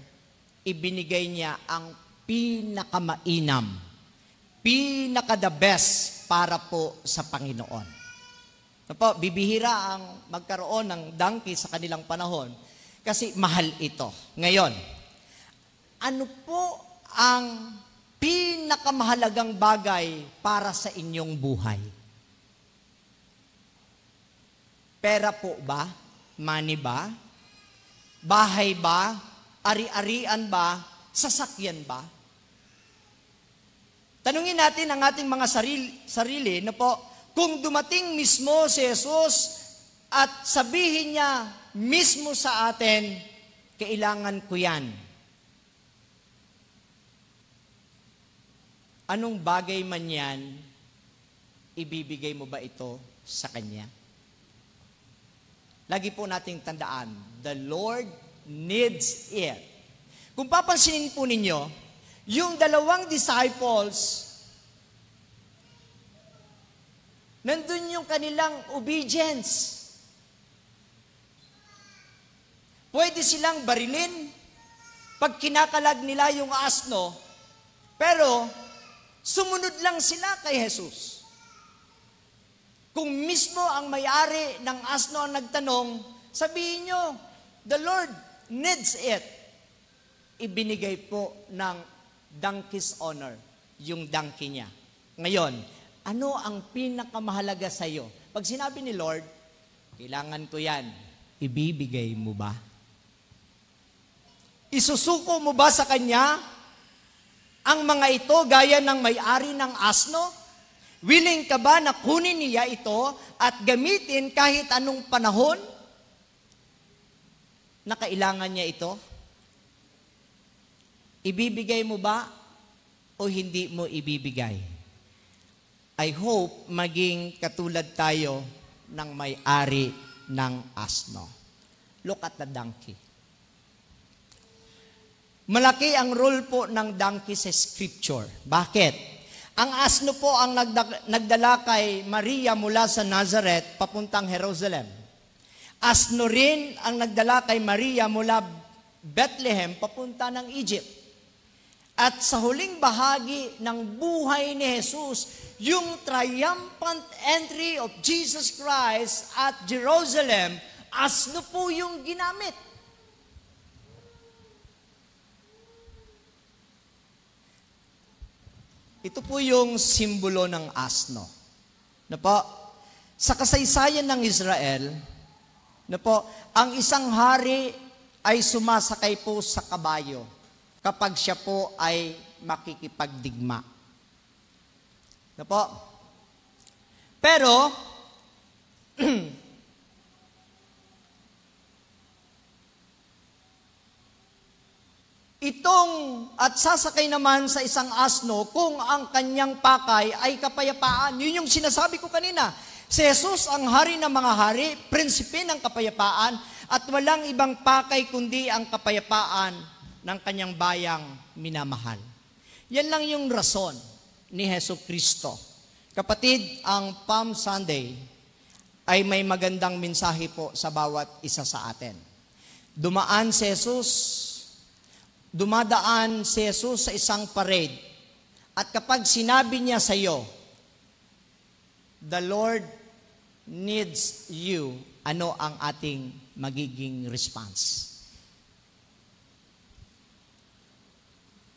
ibinigay niya ang pinakamainam, pinaka-the best para po sa Panginoon. Bibihira ang magkaroon ng donkey sa kanilang panahon kasi mahal ito. Ngayon, ano po ang pinakamahalagang bagay para sa inyong buhay? Pera po ba? Money ba? Bahay ba? Ari-arian ba? Sasakyan ba? Tanungin natin ang ating mga sarili kung dumating mismo si Jesus at sabihin niya mismo sa atin, kailangan ko yan. Anong bagay man yan, ibibigay mo ba ito sa Kanya? Lagi po nating tandaan, the Lord needs it. Kung papansinin po ninyo, yung dalawang disciples, nandun yung kanilang obedience. Pwede silang barilin pag kinakalag nila yung asno, pero sumunod lang sila kay Jesus. Kung mismo ang may-ari ng asno ang nagtanong, sabihin nyo, the Lord needs it. Ibinigay po ng donkey's honor, yung donkey niya. Ngayon, ano ang pinakamahalaga sa iyo? Pag sinabi ni Lord, kailangan ko yan, ibibigay mo ba? Isusuko mo ba sa Kanya ang mga ito gaya ng may-ari ng asno? Willing ka ba na kunin niya ito at gamitin kahit anong panahon na kailangan niya ito? Ibibigay mo ba o hindi mo ibibigay? I hope maging katulad tayo ng may-ari ng asno. Look at the donkey. Malaki ang role po ng donkey sa scripture. Bakit? Ang asno po ang nagdala kay Maria mula sa Nazareth papuntang Jerusalem. Asno rin ang nagdala kay Maria mula Bethlehem papunta ng Egypt. At sa huling bahagi ng buhay ni Jesus, yung triumphant entry of Jesus Christ at Jerusalem, asno po yung ginamit. Ito po yung simbolo ng asno. Na po, sa kasaysayan ng Israel, na po, ang isang hari ay sumasakay po sa kabayo kapag siya po ay makikipagdigma. Na po? Pero, itong at sasakay naman sa isang asno kung ang kanyang pakay ay kapayapaan. Yun yung sinasabi ko kanina. Si Jesus ang hari ng mga hari, prinsipe ng kapayapaan, at walang ibang pakay kundi ang kapayapaan ng kanyang bayang minamahal. Yan lang yung rason ni Jesucristo. Kapatid, ang Palm Sunday ay may magandang mensahe po sa bawat isa sa atin. Dumadaan si Jesus sa isang parade. At kapag sinabi niya sa iyo, the Lord needs you, ano ang ating magiging response?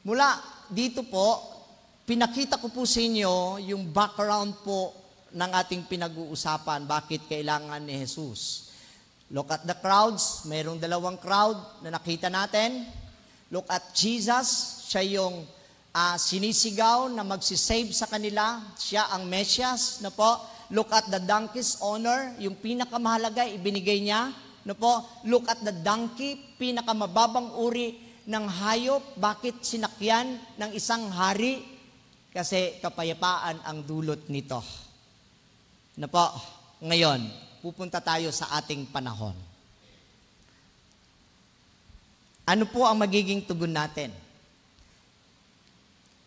Mula dito po, pinakita ko po sa inyo yung background po ng ating pinag-uusapan, bakit kailangan ni Jesus. Look at the crowds, mayroong dalawang crowd na nakita natin. Look at Jesus, siya yung sinisigaw na magsisave sa kanila. Siya ang Mesias, na po. Look at the donkey's honor, yung pinakamahalaga, ibinigay niya. Na po. Look at the donkey, pinakamababang uri ng hayop. Bakit sinakyan ng isang hari? Kasi kapayapaan ang dulot nito. Na po. Ngayon, pupunta tayo sa ating panahon. Ano po ang magiging tugon natin?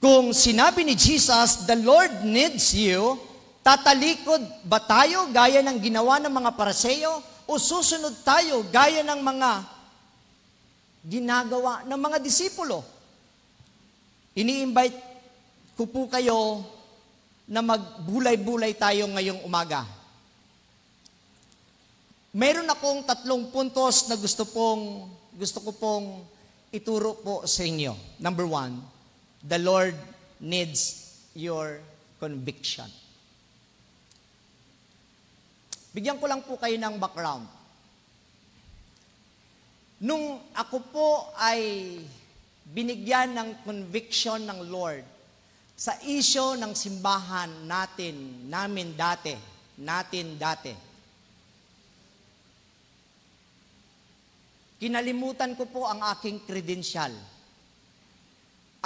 Kung sinabi ni Jesus, the Lord needs you, tatalikod ba tayo gaya ng ginawa ng mga Pariseo o susunod tayo gaya ng mga ginagawa ng mga disipulo? Ini-invite ko po kayo na magbulay-bulay tayo ngayong umaga. Meron akong 3 puntos na gusto ko pong ituro po sa inyo. Number 1, the Lord needs your conviction. Bigyan ko lang po kayo ng background. Nung ako po ay binigyan ng conviction ng Lord sa issue ng simbahan namin dati, kinalimutan ko po ang aking credential.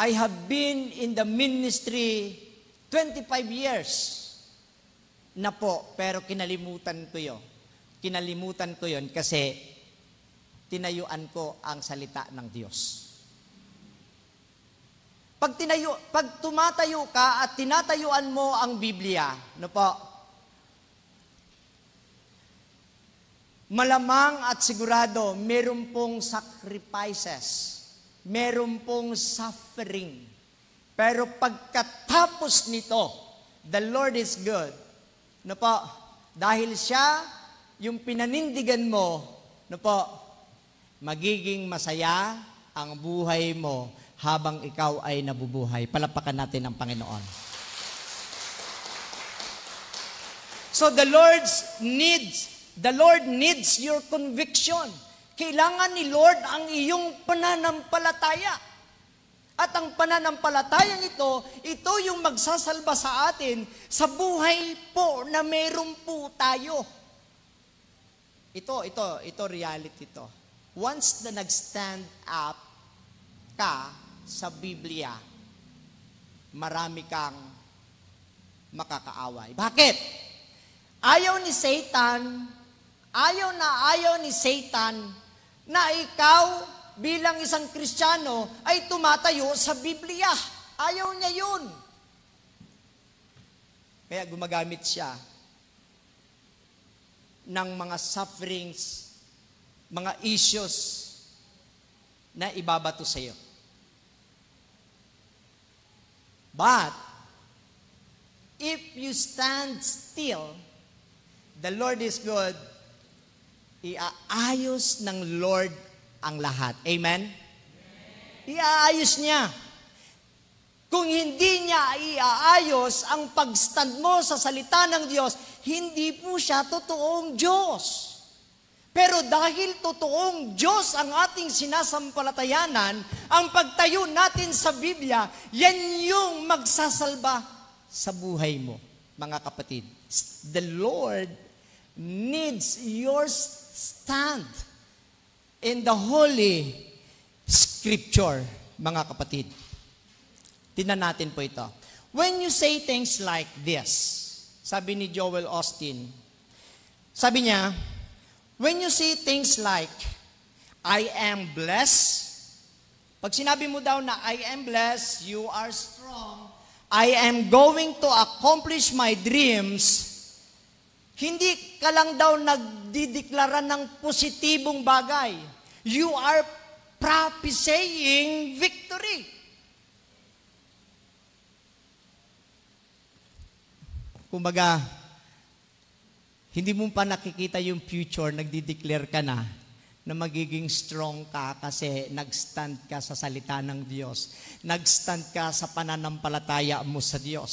I have been in the ministry 25 years na po, pero kinalimutan ko yun kasi tinayuan ko ang salita ng Diyos. Pag tumatayo ka at tinatayuan mo ang Biblia, no po, malamang at sigurado, meron pong sacrifices, meron pong suffering. Pero pagkatapos nito, the Lord is good. No po, dahil siya, yung pinanindigan mo, no po, magiging masaya ang buhay mo habang ikaw ay nabubuhay. Palapakan natin ang Panginoon. So the Lord needs your conviction. Kailangan ni Lord ang iyong pananampalataya. At ang pananampalatayang ito yung magsasalba sa atin sa buhay po na meron po tayo. Ito reality ito. Once na nag-stand up ka sa Biblia, marami kang makakaaway. Bakit? Ayaw ni Satan na ikaw bilang isang Kristiyano ay tumatayo sa Biblia. Ayaw niya yun. Kaya gumagamit siya ng mga sufferings, mga issues na ibabato sa iyo. But, if you stand still, the Lord is good, iaayos ng Lord ang lahat. Amen? Iaayos niya. Kung hindi niya iaayos ang pagstand mo sa salita ng Diyos, hindi po siya totoong Diyos. Pero dahil totoong Diyos ang ating sinasampalatayanan, ang pagtayo natin sa Biblia, yan yung magsasalba sa buhay mo, mga kapatid. The Lord needs your stand in the Holy Scripture, mga kapatid. Tingnan natin po ito. When you say things like this, sabi ni Joel Austin, sabi niya, when you say things like, I am blessed, pag sinabi mo daw na I am blessed, you are strong, I am going to accomplish my dreams, hindi ka lang daw nagdideklara ng positibong bagay. You are prophesying victory. Kumbaga, hindi mo pa nakikita yung future, nagdideclare ka na magiging strong ka kasi nag-stand ka sa salita ng Diyos. Nag-stand ka sa pananampalataya mo sa Diyos.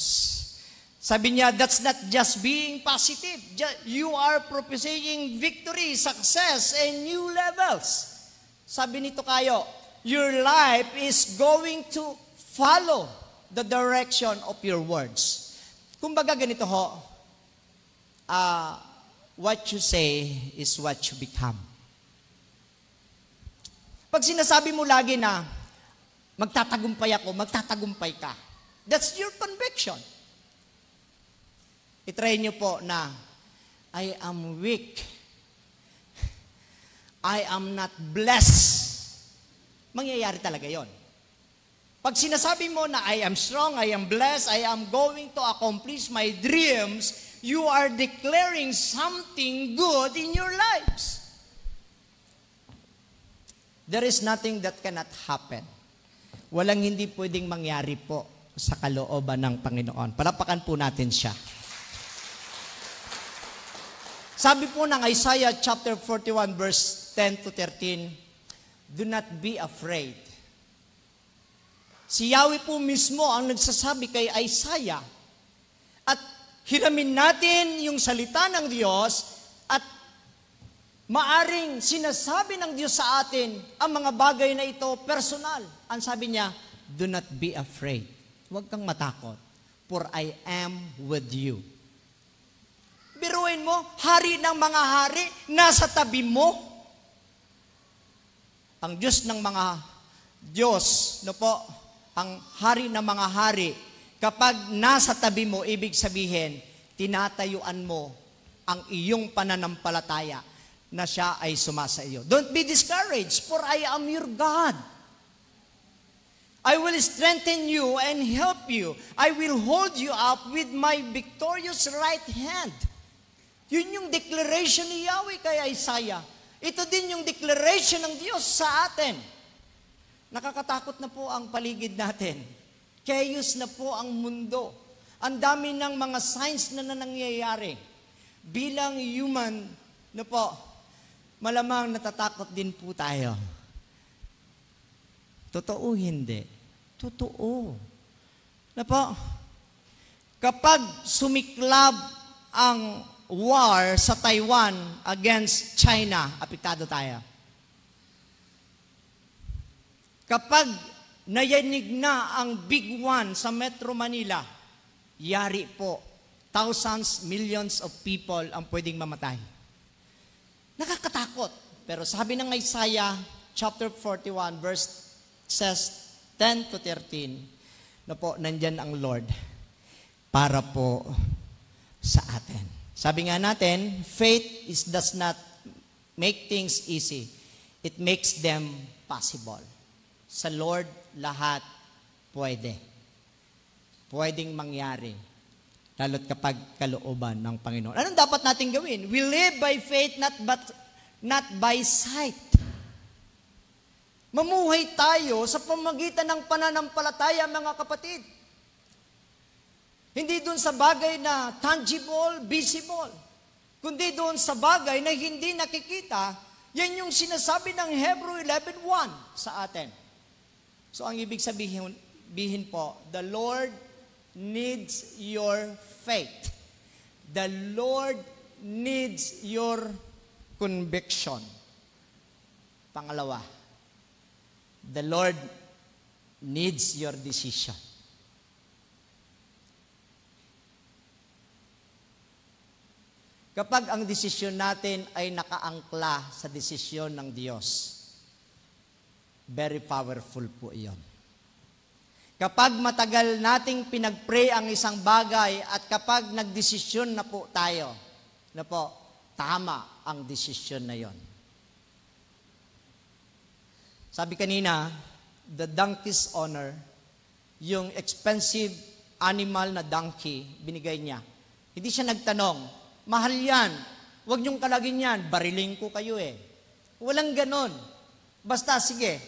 Sabi niya, that's not just being positive. You are prophesying victory, success, and new levels. Sabi nito kayo, your life is going to follow the direction of your words. Kumbaga ganito ho, what you say is what you become. Pag sinasabi mo lagi na, magtatagumpay ako, magtatagumpay ka, that's your conviction. I-try nyo po na, I am weak. I am not blessed. Mangyayari talaga yon. Pag sinasabi mo na I am strong, I am blessed, I am going to accomplish my dreams, you are declaring something good in your lives. There is nothing that cannot happen. Walang hindi pwedeng mangyari po sa kalooban ng Panginoon. Palapakan po natin siya. Sabi po ng Isaiah chapter 41 verse 10 to 13, do not be afraid. Si Yahweh po mismo ang nagsasabi kay Isaiah. At hiramin natin yung salita ng Diyos at maaring sinasabi ng Diyos sa atin ang mga bagay na ito personal. Ang sabi niya, do not be afraid. Huwag kang matakot, for I am with you. Biruin mo, hari ng mga hari, nasa tabi mo. Ang Diyos ng mga Diyos, no po, ang hari ng mga hari, kapag nasa tabi mo, ibig sabihin, tinatayuan mo ang iyong pananampalataya na siya ay sumasa iyo. Don't be discouraged, for I am your God. I will strengthen you and help you. I will hold you up with my victorious right hand. Yun yung declaration ni Yahweh kay Isaiah. Ito din yung declaration ng Diyos sa atin. Nakakatakot na po ang paligid natin. Chaos na po ang mundo. Ang dami ng mga signs na nangyayari. bilang human, no po, malamang natatakot din po tayo. Totoo hindi? Totoo. Na po, kapag sumiklab ang war sa Taiwan against China, apektado tayo. Kapag nayanig na ang Big One sa Metro Manila, yari po, thousands, millions of people ang pwedeng mamatay. Nakakatakot. Pero sabi ng Isaiah chapter 41 verses 10 to 13, na po, nandyan ang Lord para po sa atin. Sabi nga natin, faith does not make things easy. It makes them possible. Sa Lord, lahat pwede. Pwedeng mangyari. Lalo't kapag kalooban ng Panginoon. Anong dapat natin gawin? We live by faith, not by sight. Mamuhay tayo sa pamagitan ng pananampalataya, mga kapatid. Hindi doon sa bagay na tangible, visible. Kundi doon sa bagay na hindi nakikita. Yan yung sinasabi ng Hebrew 11:1 sa atin. So ang ibig sabihin po, the Lord needs your faith. The Lord needs your conviction. Pangalawa, the Lord needs your decision. Kapag ang desisyon natin ay nakaangkla sa desisyon ng Diyos, very powerful po iyon. Kapag matagal nating pinag-pray ang isang bagay at kapag nagdesisyon na po tayo, na po, tama ang desisyon na yon. Sabi kanina, the donkey's honor, yung expensive animal na donkey, binigay niya. Hindi siya nagtanong, mahal yan, huwag niyong kalagin yan, bariling ko kayo eh. Walang ganon. Basta, sige,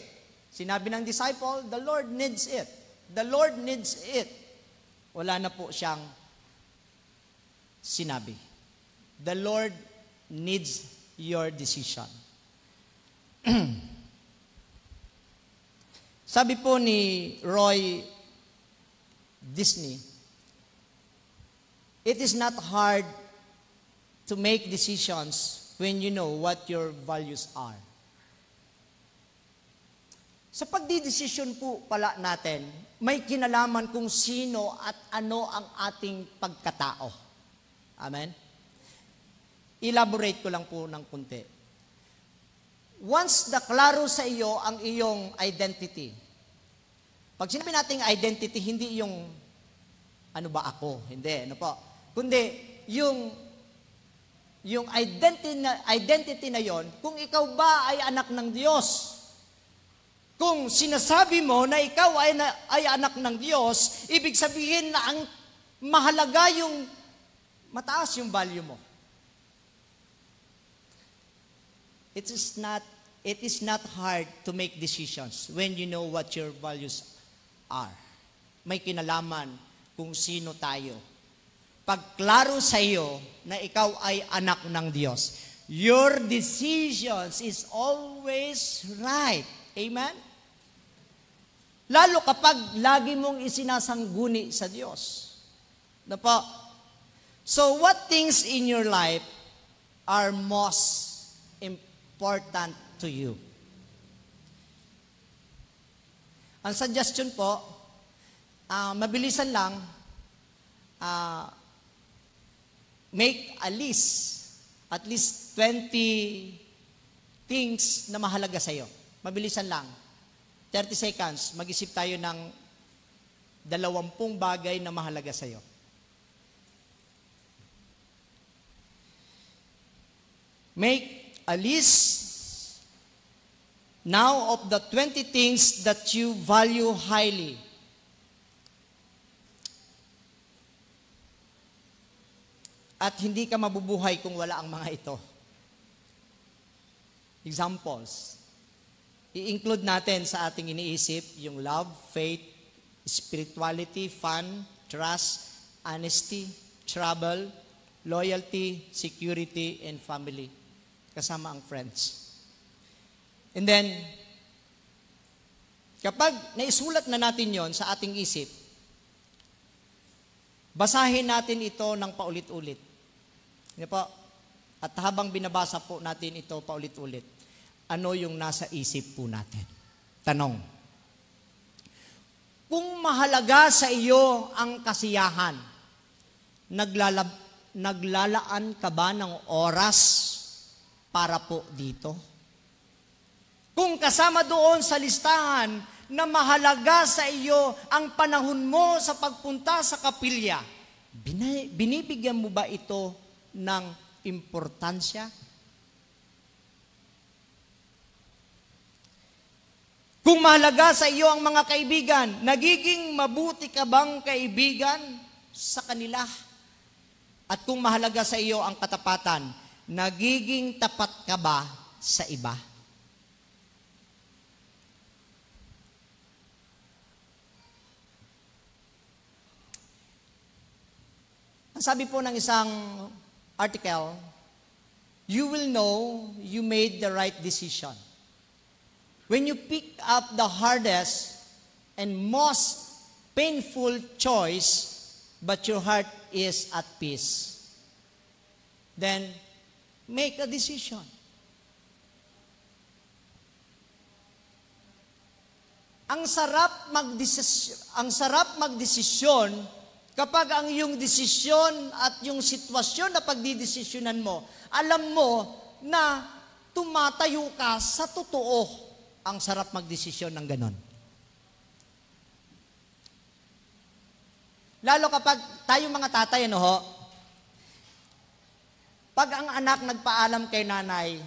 sinabi ng disciple, the Lord needs it. The Lord needs it. Wala na po siyang sinabi. The Lord needs your decision. Sabi po ni Roy Disney, it is not hard to make decisions when you know what your values are. Sa pagdidesisyon po pala natin, may kinalaman kung sino at ano ang ating pagkatao. Amen? Elaborate ko lang po ng kunti. Once na klaro sa iyo ang iyong identity, pag sinabi nating identity, hindi yung ano ba ako, hindi, ano po, kundi yung identity na yon, kung ikaw ba ay anak ng Diyos. Kung sinasabi mo na ikaw ay anak ng Diyos, ibig sabihin na ang mahalaga yung mataas yung value mo. It is not hard to make decisions when you know what your values are. May kinalaman kung sino tayo. Pag klaro sa iyo na ikaw ay anak ng Diyos, your decisions is always right. Amen? Lalo kapag lagi mong isinasangguni sa Diyos. Na po? So what things in your life are most important to you? Ang suggestion po, mabilisan lang, make a list, at least 20 things na mahalaga sa iyo. Mabilisan lang. 30 seconds, mag-isip tayo ng 20 bagay na mahalaga sa iyo. Make a list now of the 20 things that you value highly. At hindi ka mabubuhay kung wala ang mga ito. Examples. I-include natin sa ating iniisip yung love, faith, spirituality, fun, trust, honesty, trouble, loyalty, security, and family. Kasama ang friends. And then, kapag naisulat na natin yon sa ating isip, basahin natin ito ng paulit-ulit. Hindi po? At habang binabasa po natin ito paulit-ulit, ano yung nasa isip po natin? Tanong. Kung mahalaga sa iyo ang kasiyahan, naglalaan ka ba ng oras para po dito? Kung kasama doon sa listahan na mahalaga sa iyo ang panahon mo sa pagpunta sa kapilya, binibigyan mo ba ito ng importansya? Kung mahalaga sa iyo ang mga kaibigan, nagiging mabuti ka bang kaibigan sa kanila? At kung mahalaga sa iyo ang katapatan, nagiging tapat ka ba sa iba? Ang sabi po ng isang article, you will know you made the right decision when you pick up the hardest and most painful choice, but your heart is at peace. Then, make a decision. Ang sarap magdesisyon kapag ang iyong desisyon at yung sitwasyon na pagdidesisyonan mo, alam mo na tumatayo ka sa totoo. Ang sarap magdesisyon ng ganon. Lalo kapag tayo mga tatay, ano ho? Pag ang anak nagpaalam kay nanay,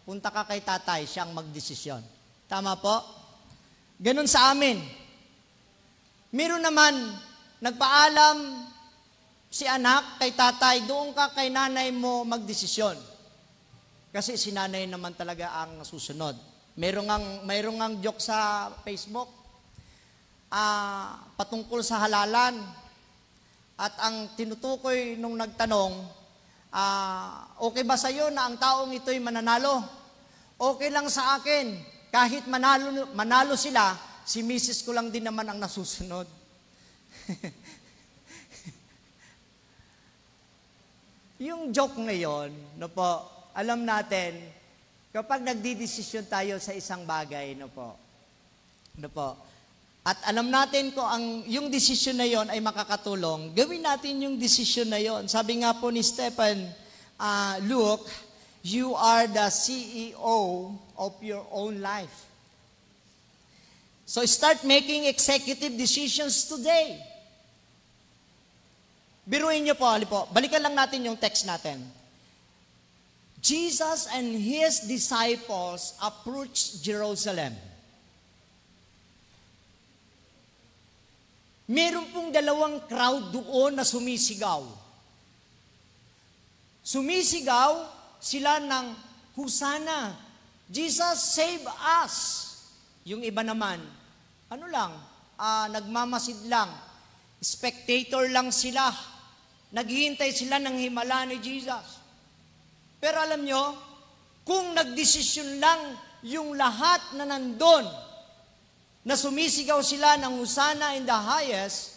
punta ka kay tatay, siyang magdesisyon. Tama po? Ganon sa amin. Meron naman, nagpaalam si anak kay tatay, doon ka kay nanay mo magdesisyon. Kasi si nanay naman talaga ang susunod. Mayroong ang joke sa Facebook patungkol sa halalan. At ang tinutukoy nung nagtanong, okay ba sa'yo na ang taong ito'y mananalo? Okay lang sa akin. Kahit manalo sila, si misis ko lang din naman ang nasusunod. Yung joke ngayon, no po, alam natin, kapag nagdidesisyon tayo sa isang bagay, no po, at alam natin kung yung desisyon na yon ay makakatulong, gawin natin yung desisyon na yon. Sabi nga po ni Stephen Luke, you are the CEO of your own life. So start making executive decisions today. Biruin niyo po, balikan lang natin yung text natin. Jesus and His disciples approached Jerusalem. Meron pong dalawang crowd doon na sumisigaw. Sumisigaw sila ng Hosanna. Jesus, save us. Yung iba naman, nagmamasid lang. Spectator lang sila. Naghihintay sila ng himala ni Jesus. Pero alam nyo, kung nagdesisyon lang yung lahat na nandun, na sumisigaw sila ng Hosanna in the highest,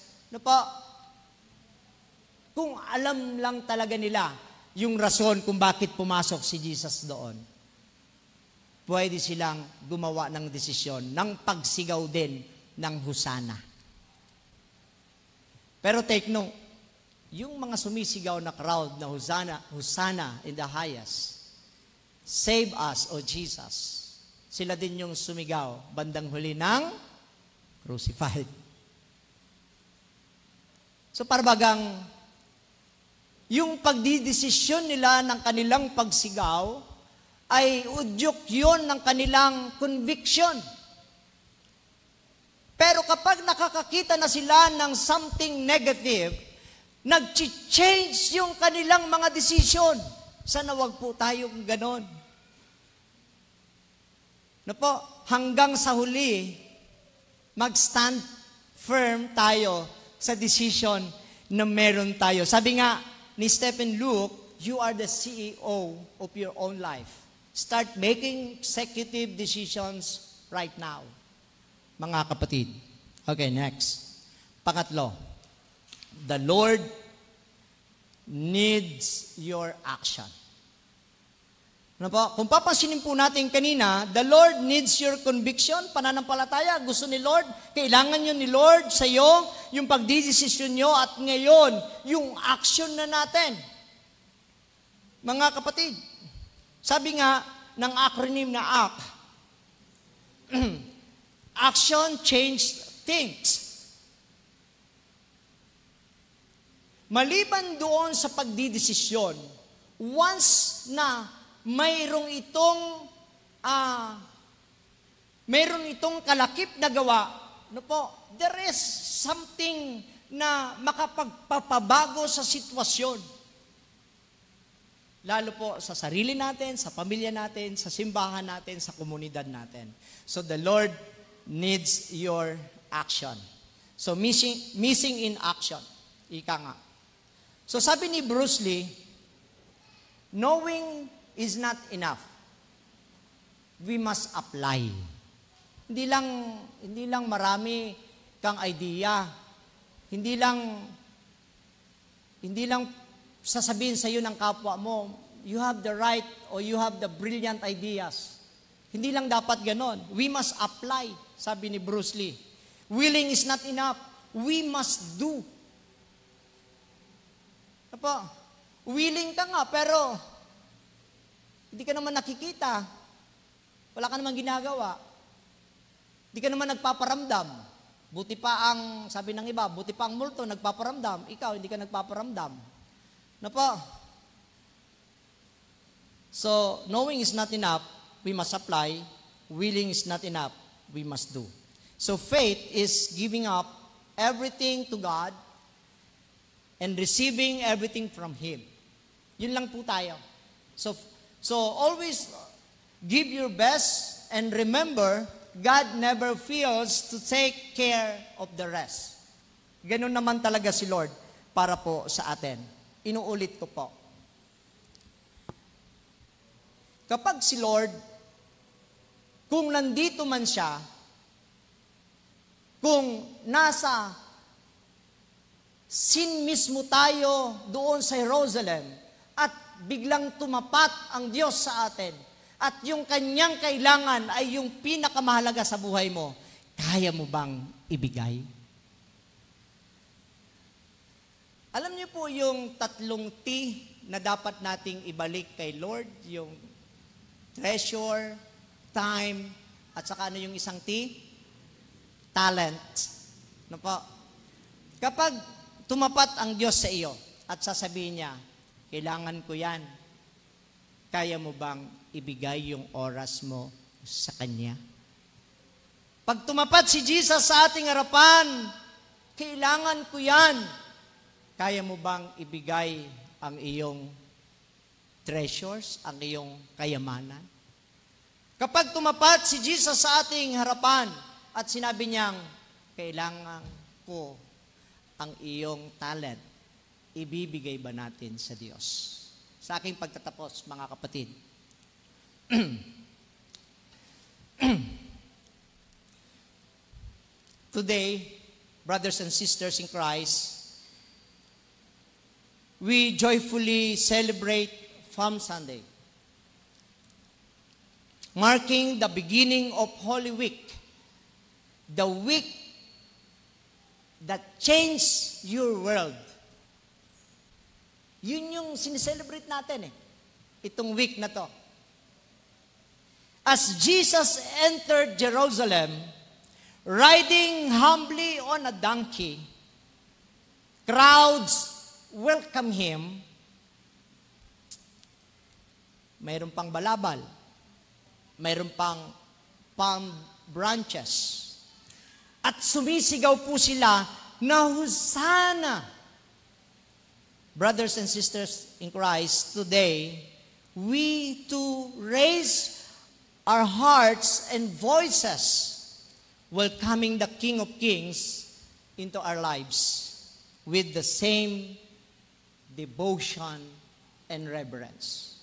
kung alam lang talaga nila yung rason kung bakit pumasok si Jesus doon, pwede silang gumawa ng desisyon, ng pagsigaw din ng Hosanna. Pero take note, yung mga sumisigaw na crowd na Hosanna in the highest, save us, O Jesus, sila din yung sumigaw bandang huli ng crucified. So parbagang yung pagdidesisyon nila ng kanilang pagsigaw ay udyok yun ng kanilang conviction. Pero kapag nakakakita na sila ng something negative, nag-change yung kanilang mga desisyon. Sana wag po tayong ganon. Hanggang sa huli, mag-stand firm tayo sa decision na meron tayo. Sabi nga, ni Stephen Luke, you are the CEO of your own life. Start making executive decisions right now. Mga kapatid. Okay, next. Pangatlo, the Lord needs your action. Ano po? Kung papansinin po natin kanina, the Lord needs your conviction, pananampalataya. Gusto ni Lord, kailangan yun ni Lord sa iyo, yung pagdidesisyon nyo, at ngayon, yung action na natin. Mga kapatid, sabi nga ng acronym na ACT, action change things. Maliban doon sa pagdidesisyon, once na mayroong itong kalakip na gawa, no po, there is something na makapagpapabago sa sitwasyon. Lalo po sa sarili natin, sa pamilya natin, sa simbahan natin, sa komunidad natin. So the Lord needs your action. So missing in action. Ika nga. So sabi ni Bruce Lee, knowing is not enough. We must apply. Hindi lang marami kang idea. Hindi lang sasabihin sa iyo ng kapwa mo, you have the right or you have the brilliant ideas. Hindi lang dapat ganon. We must apply, sabi ni Bruce Lee. Willing is not enough. We must do. Apa, willing ka nga, pero hindi ka naman nakikita. Wala ka naman ginagawa. Hindi ka naman nagpaparamdam. Buti pa ang, sabi ng iba, buti pa ang multo nagpaparamdam. Ikaw, hindi ka nagpaparamdam. Na po. So, knowing is not enough, we must apply. Willing is not enough, we must do. So, faith is giving up everything to God and receiving everything from Him. Yun lang po tayo. So always give your best and remember, God never fails to take care of the rest. Ganun naman talaga si Lord para po sa atin. Inuulit ko po. Kapag si Lord, kung nandito man siya, kung nasa sin mismo tayo doon sa Jerusalem, at biglang tumapat ang Diyos sa atin, at yung kanyang kailangan ay yung pinakamahalaga sa buhay mo, kaya mo bang ibigay? Alam niyo po yung 3 T na dapat nating ibalik kay Lord, yung treasure, time, at saka ano yung isang T? Talent. No po? Kapag tumapat ang Diyos sa iyo at sasabihin niya, kailangan ko yan, kaya mo bang ibigay yung oras mo sa Kanya? Pag tumapat si Jesus sa ating harapan, kailangan ko yan, kaya mo bang ibigay ang iyong treasures, ang iyong kayamanan? Kapag tumapat si Jesus sa ating harapan at sinabi niyang, kailangan ko ang iyong talent, ibibigay ba natin sa Diyos? Sa aking pagtatapos, mga kapatid, today, brothers and sisters in Christ, we joyfully celebrate Palm Sunday, marking the beginning of Holy Week, the week that changed your world. Yun yung sineselebrate natin itong week na to. As Jesus entered Jerusalem, riding humbly on a donkey, crowds welcome Him. Mayroon pang balabal, mayroon pang palm branches, at sumisigaw po sila na Hosanna. Brothers and sisters in Christ, today, we too raise our hearts and voices welcoming the King of Kings into our lives with the same devotion, and reverence.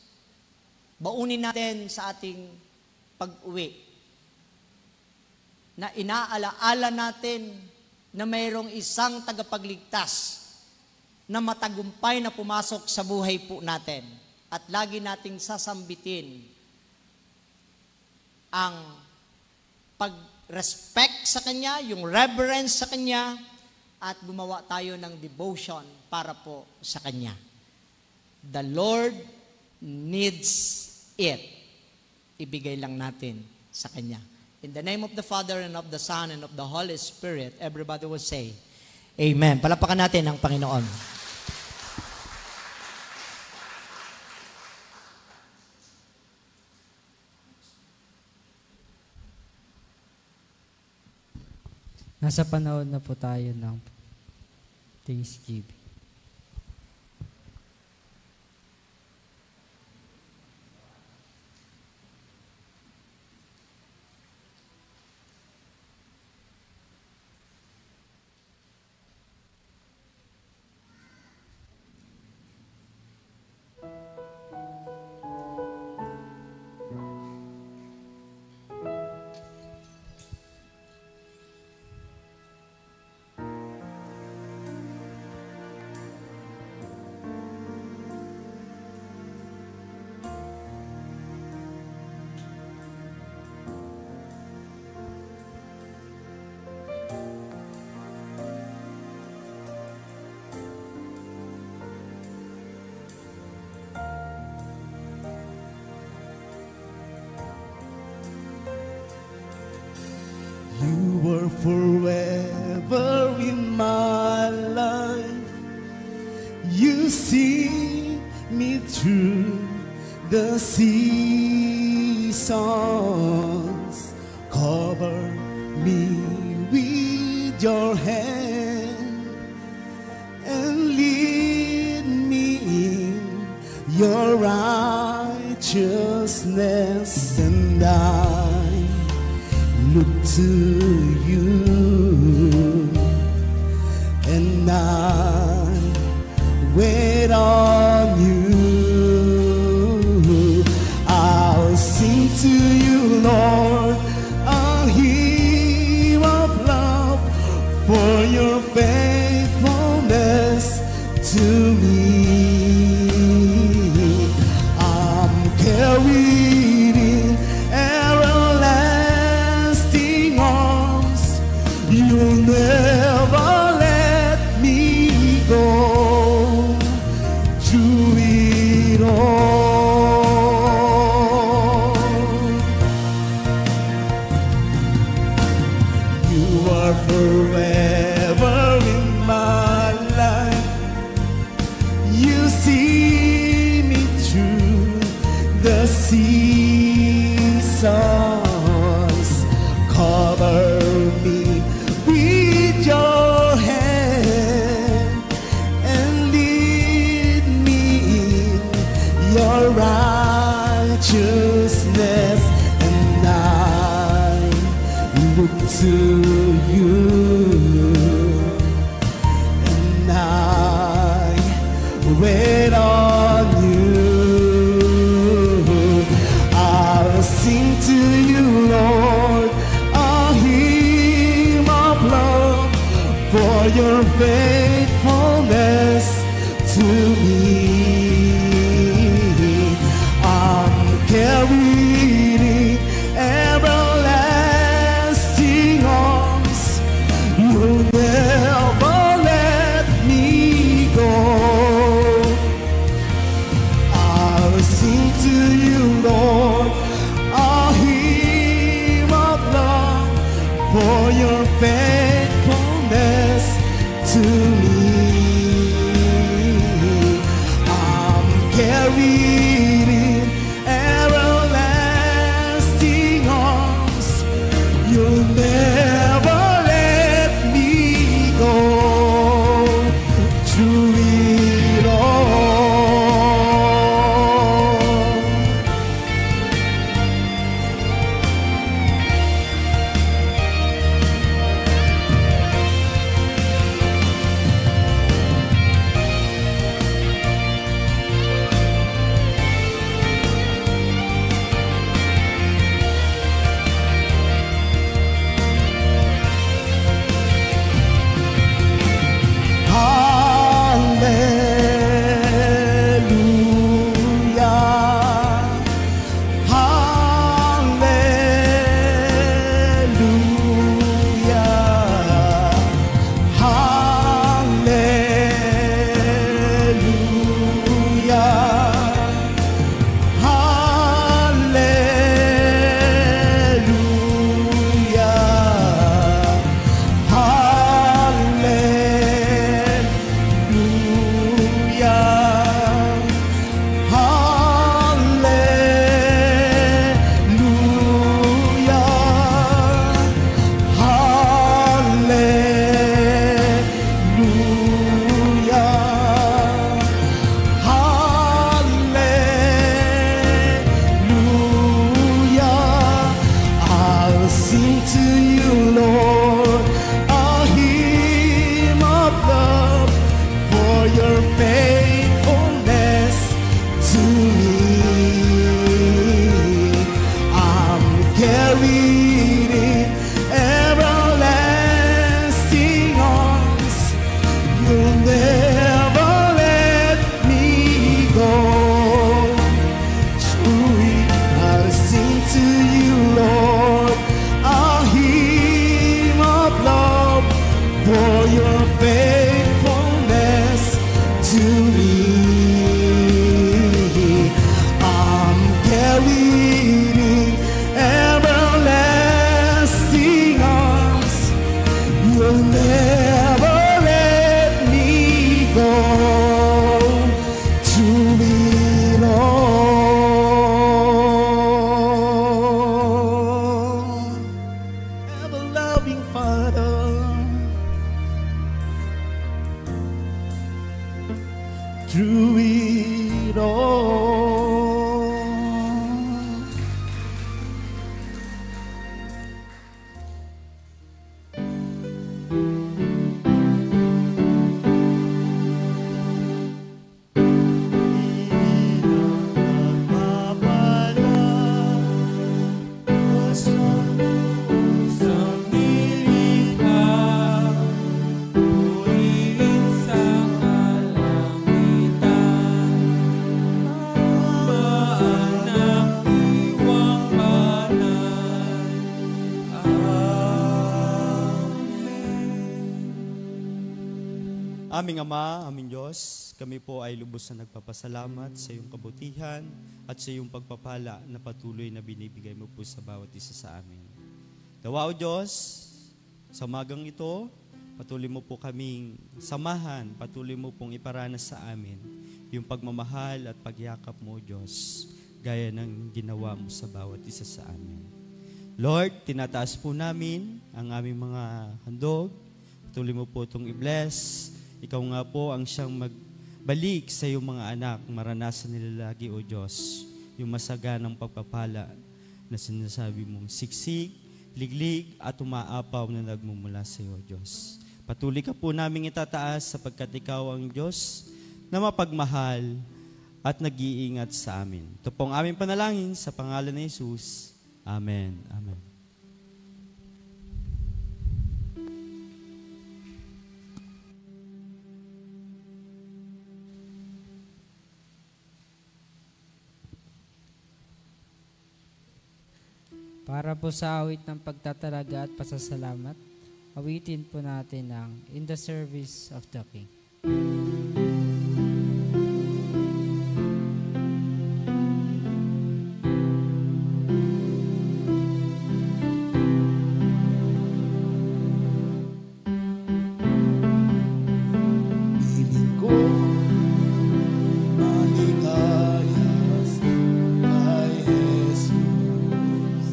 Baunin natin sa ating pag-uwi na inaalaala natin na mayroong isang tagapagligtas na matagumpay na pumasok sa buhay po natin at lagi nating sasambitin ang pag-respect sa Kanya, yung reverence sa Kanya, at gumawa tayo ng devotion para po sa Kanya. The Lord needs it. Ibigay lang natin sa Kanya. In the name of the Father, and of the Son, and of the Holy Spirit, everybody will say, Amen. Palapakan natin ang Panginoon. Nasa panahon na po tayo ng Thanksgiving. You were forever in my life. You see me through the seasons. Cover me with your hand and lead me in your righteousness, and I look to you, and I wait on you. I'll sing to you, Lord, a hymn of love for your faithfulness to me. I'm carried in everlasting arms. You'll never let me go. Through it all, you are forever in my life. You see me through the seasons. Cover me with your hand and lead me in your righteousness, and I look to you, and I wait on you. I'll sing to you, Lord, a hymn of love for your faithfulness to me. I'm carried in everlasting arms. You'll never let me go. I'll sing to you, Lord, a hymn of love for your faithfulness to me. through it all. Aming Ama, aming Diyos, kami po ay lubos na nagpapasalamat sa iyong kabutihan at sa iyong pagpapala na patuloy na binibigay mo po sa bawat isa sa amin. Dawa o Diyos, sa umagang ito, patuloy mo po kaming samahan, patuloy mo pong iparanas sa amin yung pagmamahal at pagyakap mo, Diyos, gaya ng ginawa mo sa bawat isa sa amin. Lord, tinataas po namin ang aming mga handog, patuloy mo po itong i-bless. Ikaw nga po ang siyang magbalik sa iyong mga anak. Maranasan nila lagi, O Diyos, yung masaganang pagpapala na sinasabi mong siksik, liglig, at umaapaw na nagmumula sa iyo, Diyos. Patuloy ka po naming itataas sapagkat ikaw ang Diyos na mapagmahal at nag-iingat sa amin. Ito po ang aming panalangin sa pangalan ni Jesus. Amen. Amen. Para po sa awit ng pagtatalaga at pasasalamat, awitin po natin ang In the Service of the King. Piling ko maligayas kay Jesus.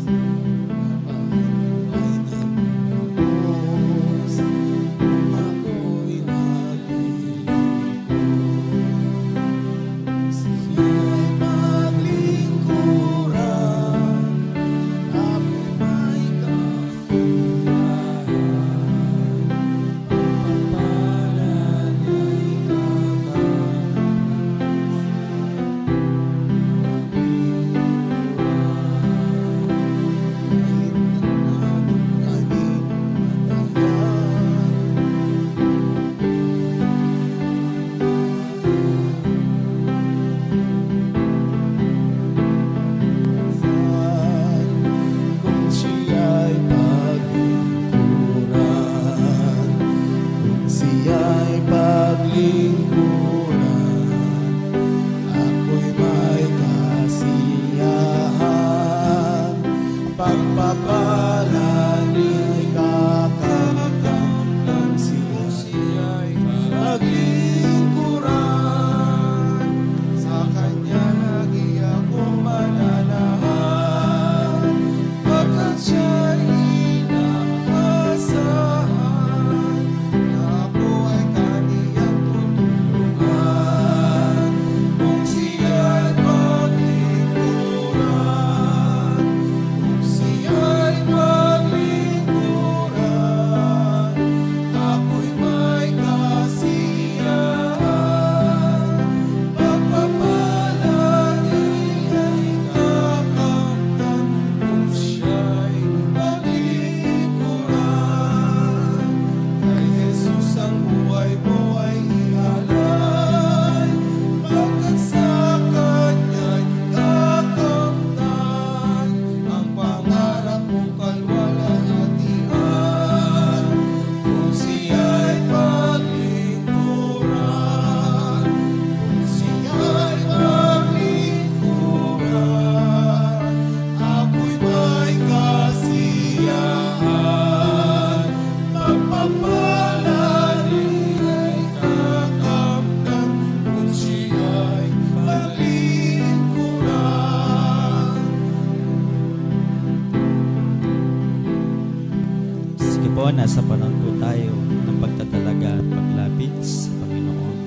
Nasa panahon po tayo ng pagtatalaga at paglapit sa Panginoon.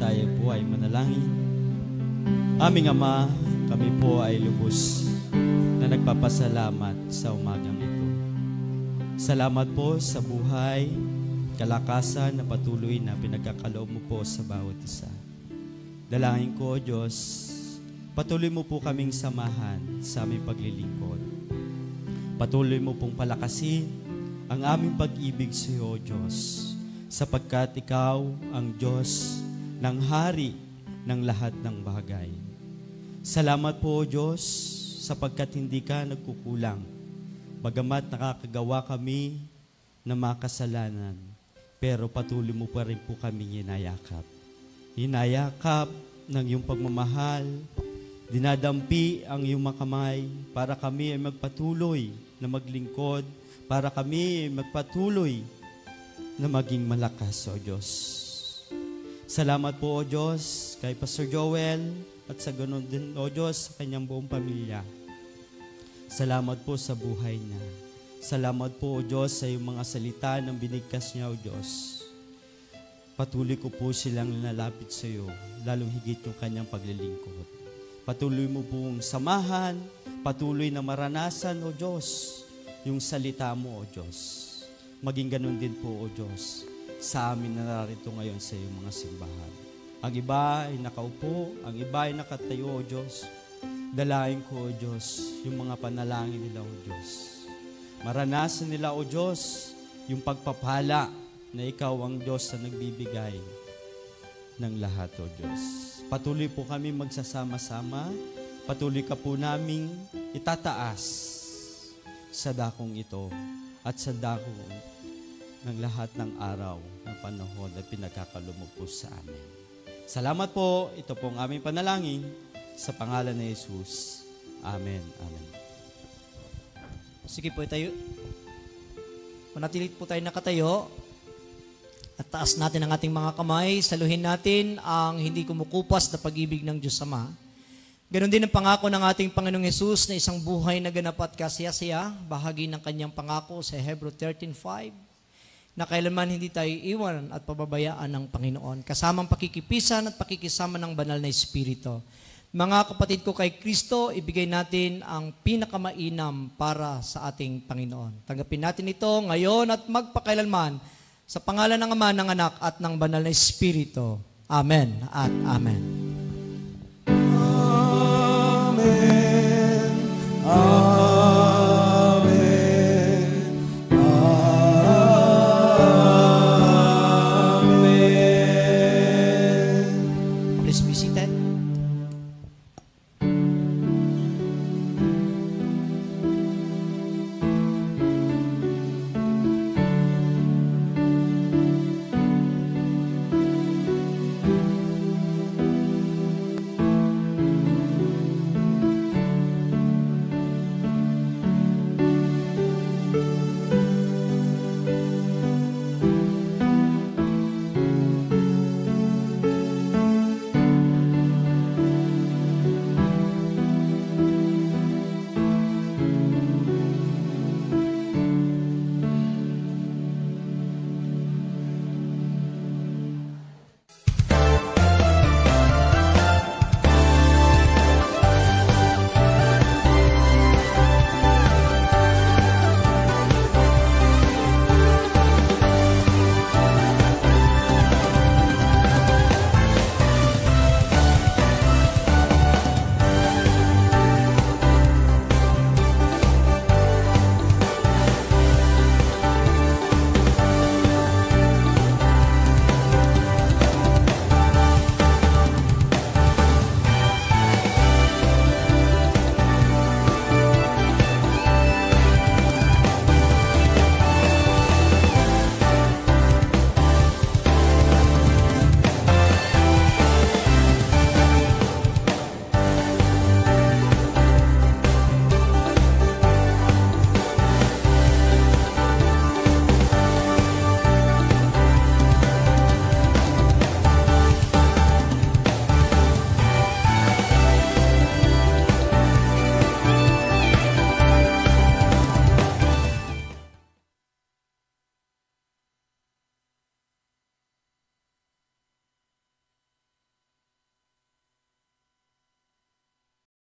Tayo po ay manalangin. Aming Ama, kami po ay lubos na nagpapasalamat sa umagang ito. Salamat po sa buhay, kalakasan na patuloy na pinagkakaloob mo po sa bawat isa. Dalangin ko, Diyos, patuloy mo po kaming samahan sa aming paglilingkod. Patuloy mo pong palakasin ang aming pag-ibig sa iyo, Diyos, sapagkat Ikaw ang Diyos ng hari ng lahat ng bagay. Salamat po, Diyos, sapagkat hindi ka nagkukulang. Bagamat nakakagawa kami ng makasalanan, pero patuloy mo pa rin po kami hinayakap. Hinayakap ng iyong pagmamahal, dinadampi ang iyong makamay para kami ay magpatuloy na maglingkod, para kami ay magpatuloy na maging malakas, O Diyos. Salamat po, O Diyos, kay Pastor Joel at sa ganon din, O Diyos, sa kanyang buong pamilya. Salamat po sa buhay niya. Salamat po, O Diyos, sa iyong mga salita ng binigkas niya, O Diyos. Patuloy ko po silang nalapit sa iyo, lalong higit yung kanyang paglilingkod. Patuloy mo pong samahan, patuloy na maranasan, O Diyos, yung salita mo, O Diyos. Maging ganun din po, O Diyos, sa amin na narito ngayon sa iyong mga simbahan. Ang iba ay nakaupo, ang iba ay nakatayo, O Diyos. Dalain ko, O Diyos, yung mga panalangin nila, O Diyos. Maranasan nila, O Diyos, yung pagpapala na Ikaw ang Diyos na nagbibigay ng lahat, O Diyos. Patuloy po kami magsasama-sama. Patuloy ka po naming itataas sa dakong ito at sa dakong ng lahat ng araw ng panahon na pinagkakaloob po sa amin. Salamat po. Ito po ang aming panalangin sa pangalan ni Jesus. Amen. Amen. Sige po tayo. Manatili po tayo nakatayo. At taas natin ang ating mga kamay. Saluhin natin ang hindi kumukupas na pag-ibig ng Diyos Ama. Ganon din ang pangako ng ating Panginoong Hesus na isang buhay na ganap at kasaya-saya. Bahagi ng kanyang pangako sa Hebrew 13:5 na kailanman hindi tayo iwan at pababayaan ng Panginoon. Kasamang pakikipisan at pakikisama ng banal na Espiritu. Mga kapatid ko kay Kristo, ibigay natin ang pinakamainam para sa ating Panginoon. Tanggapin natin ito ngayon at magpakailanman sa pangalan ng Ama, ng Anak at ng banal na Espiritu. Amen at Amen.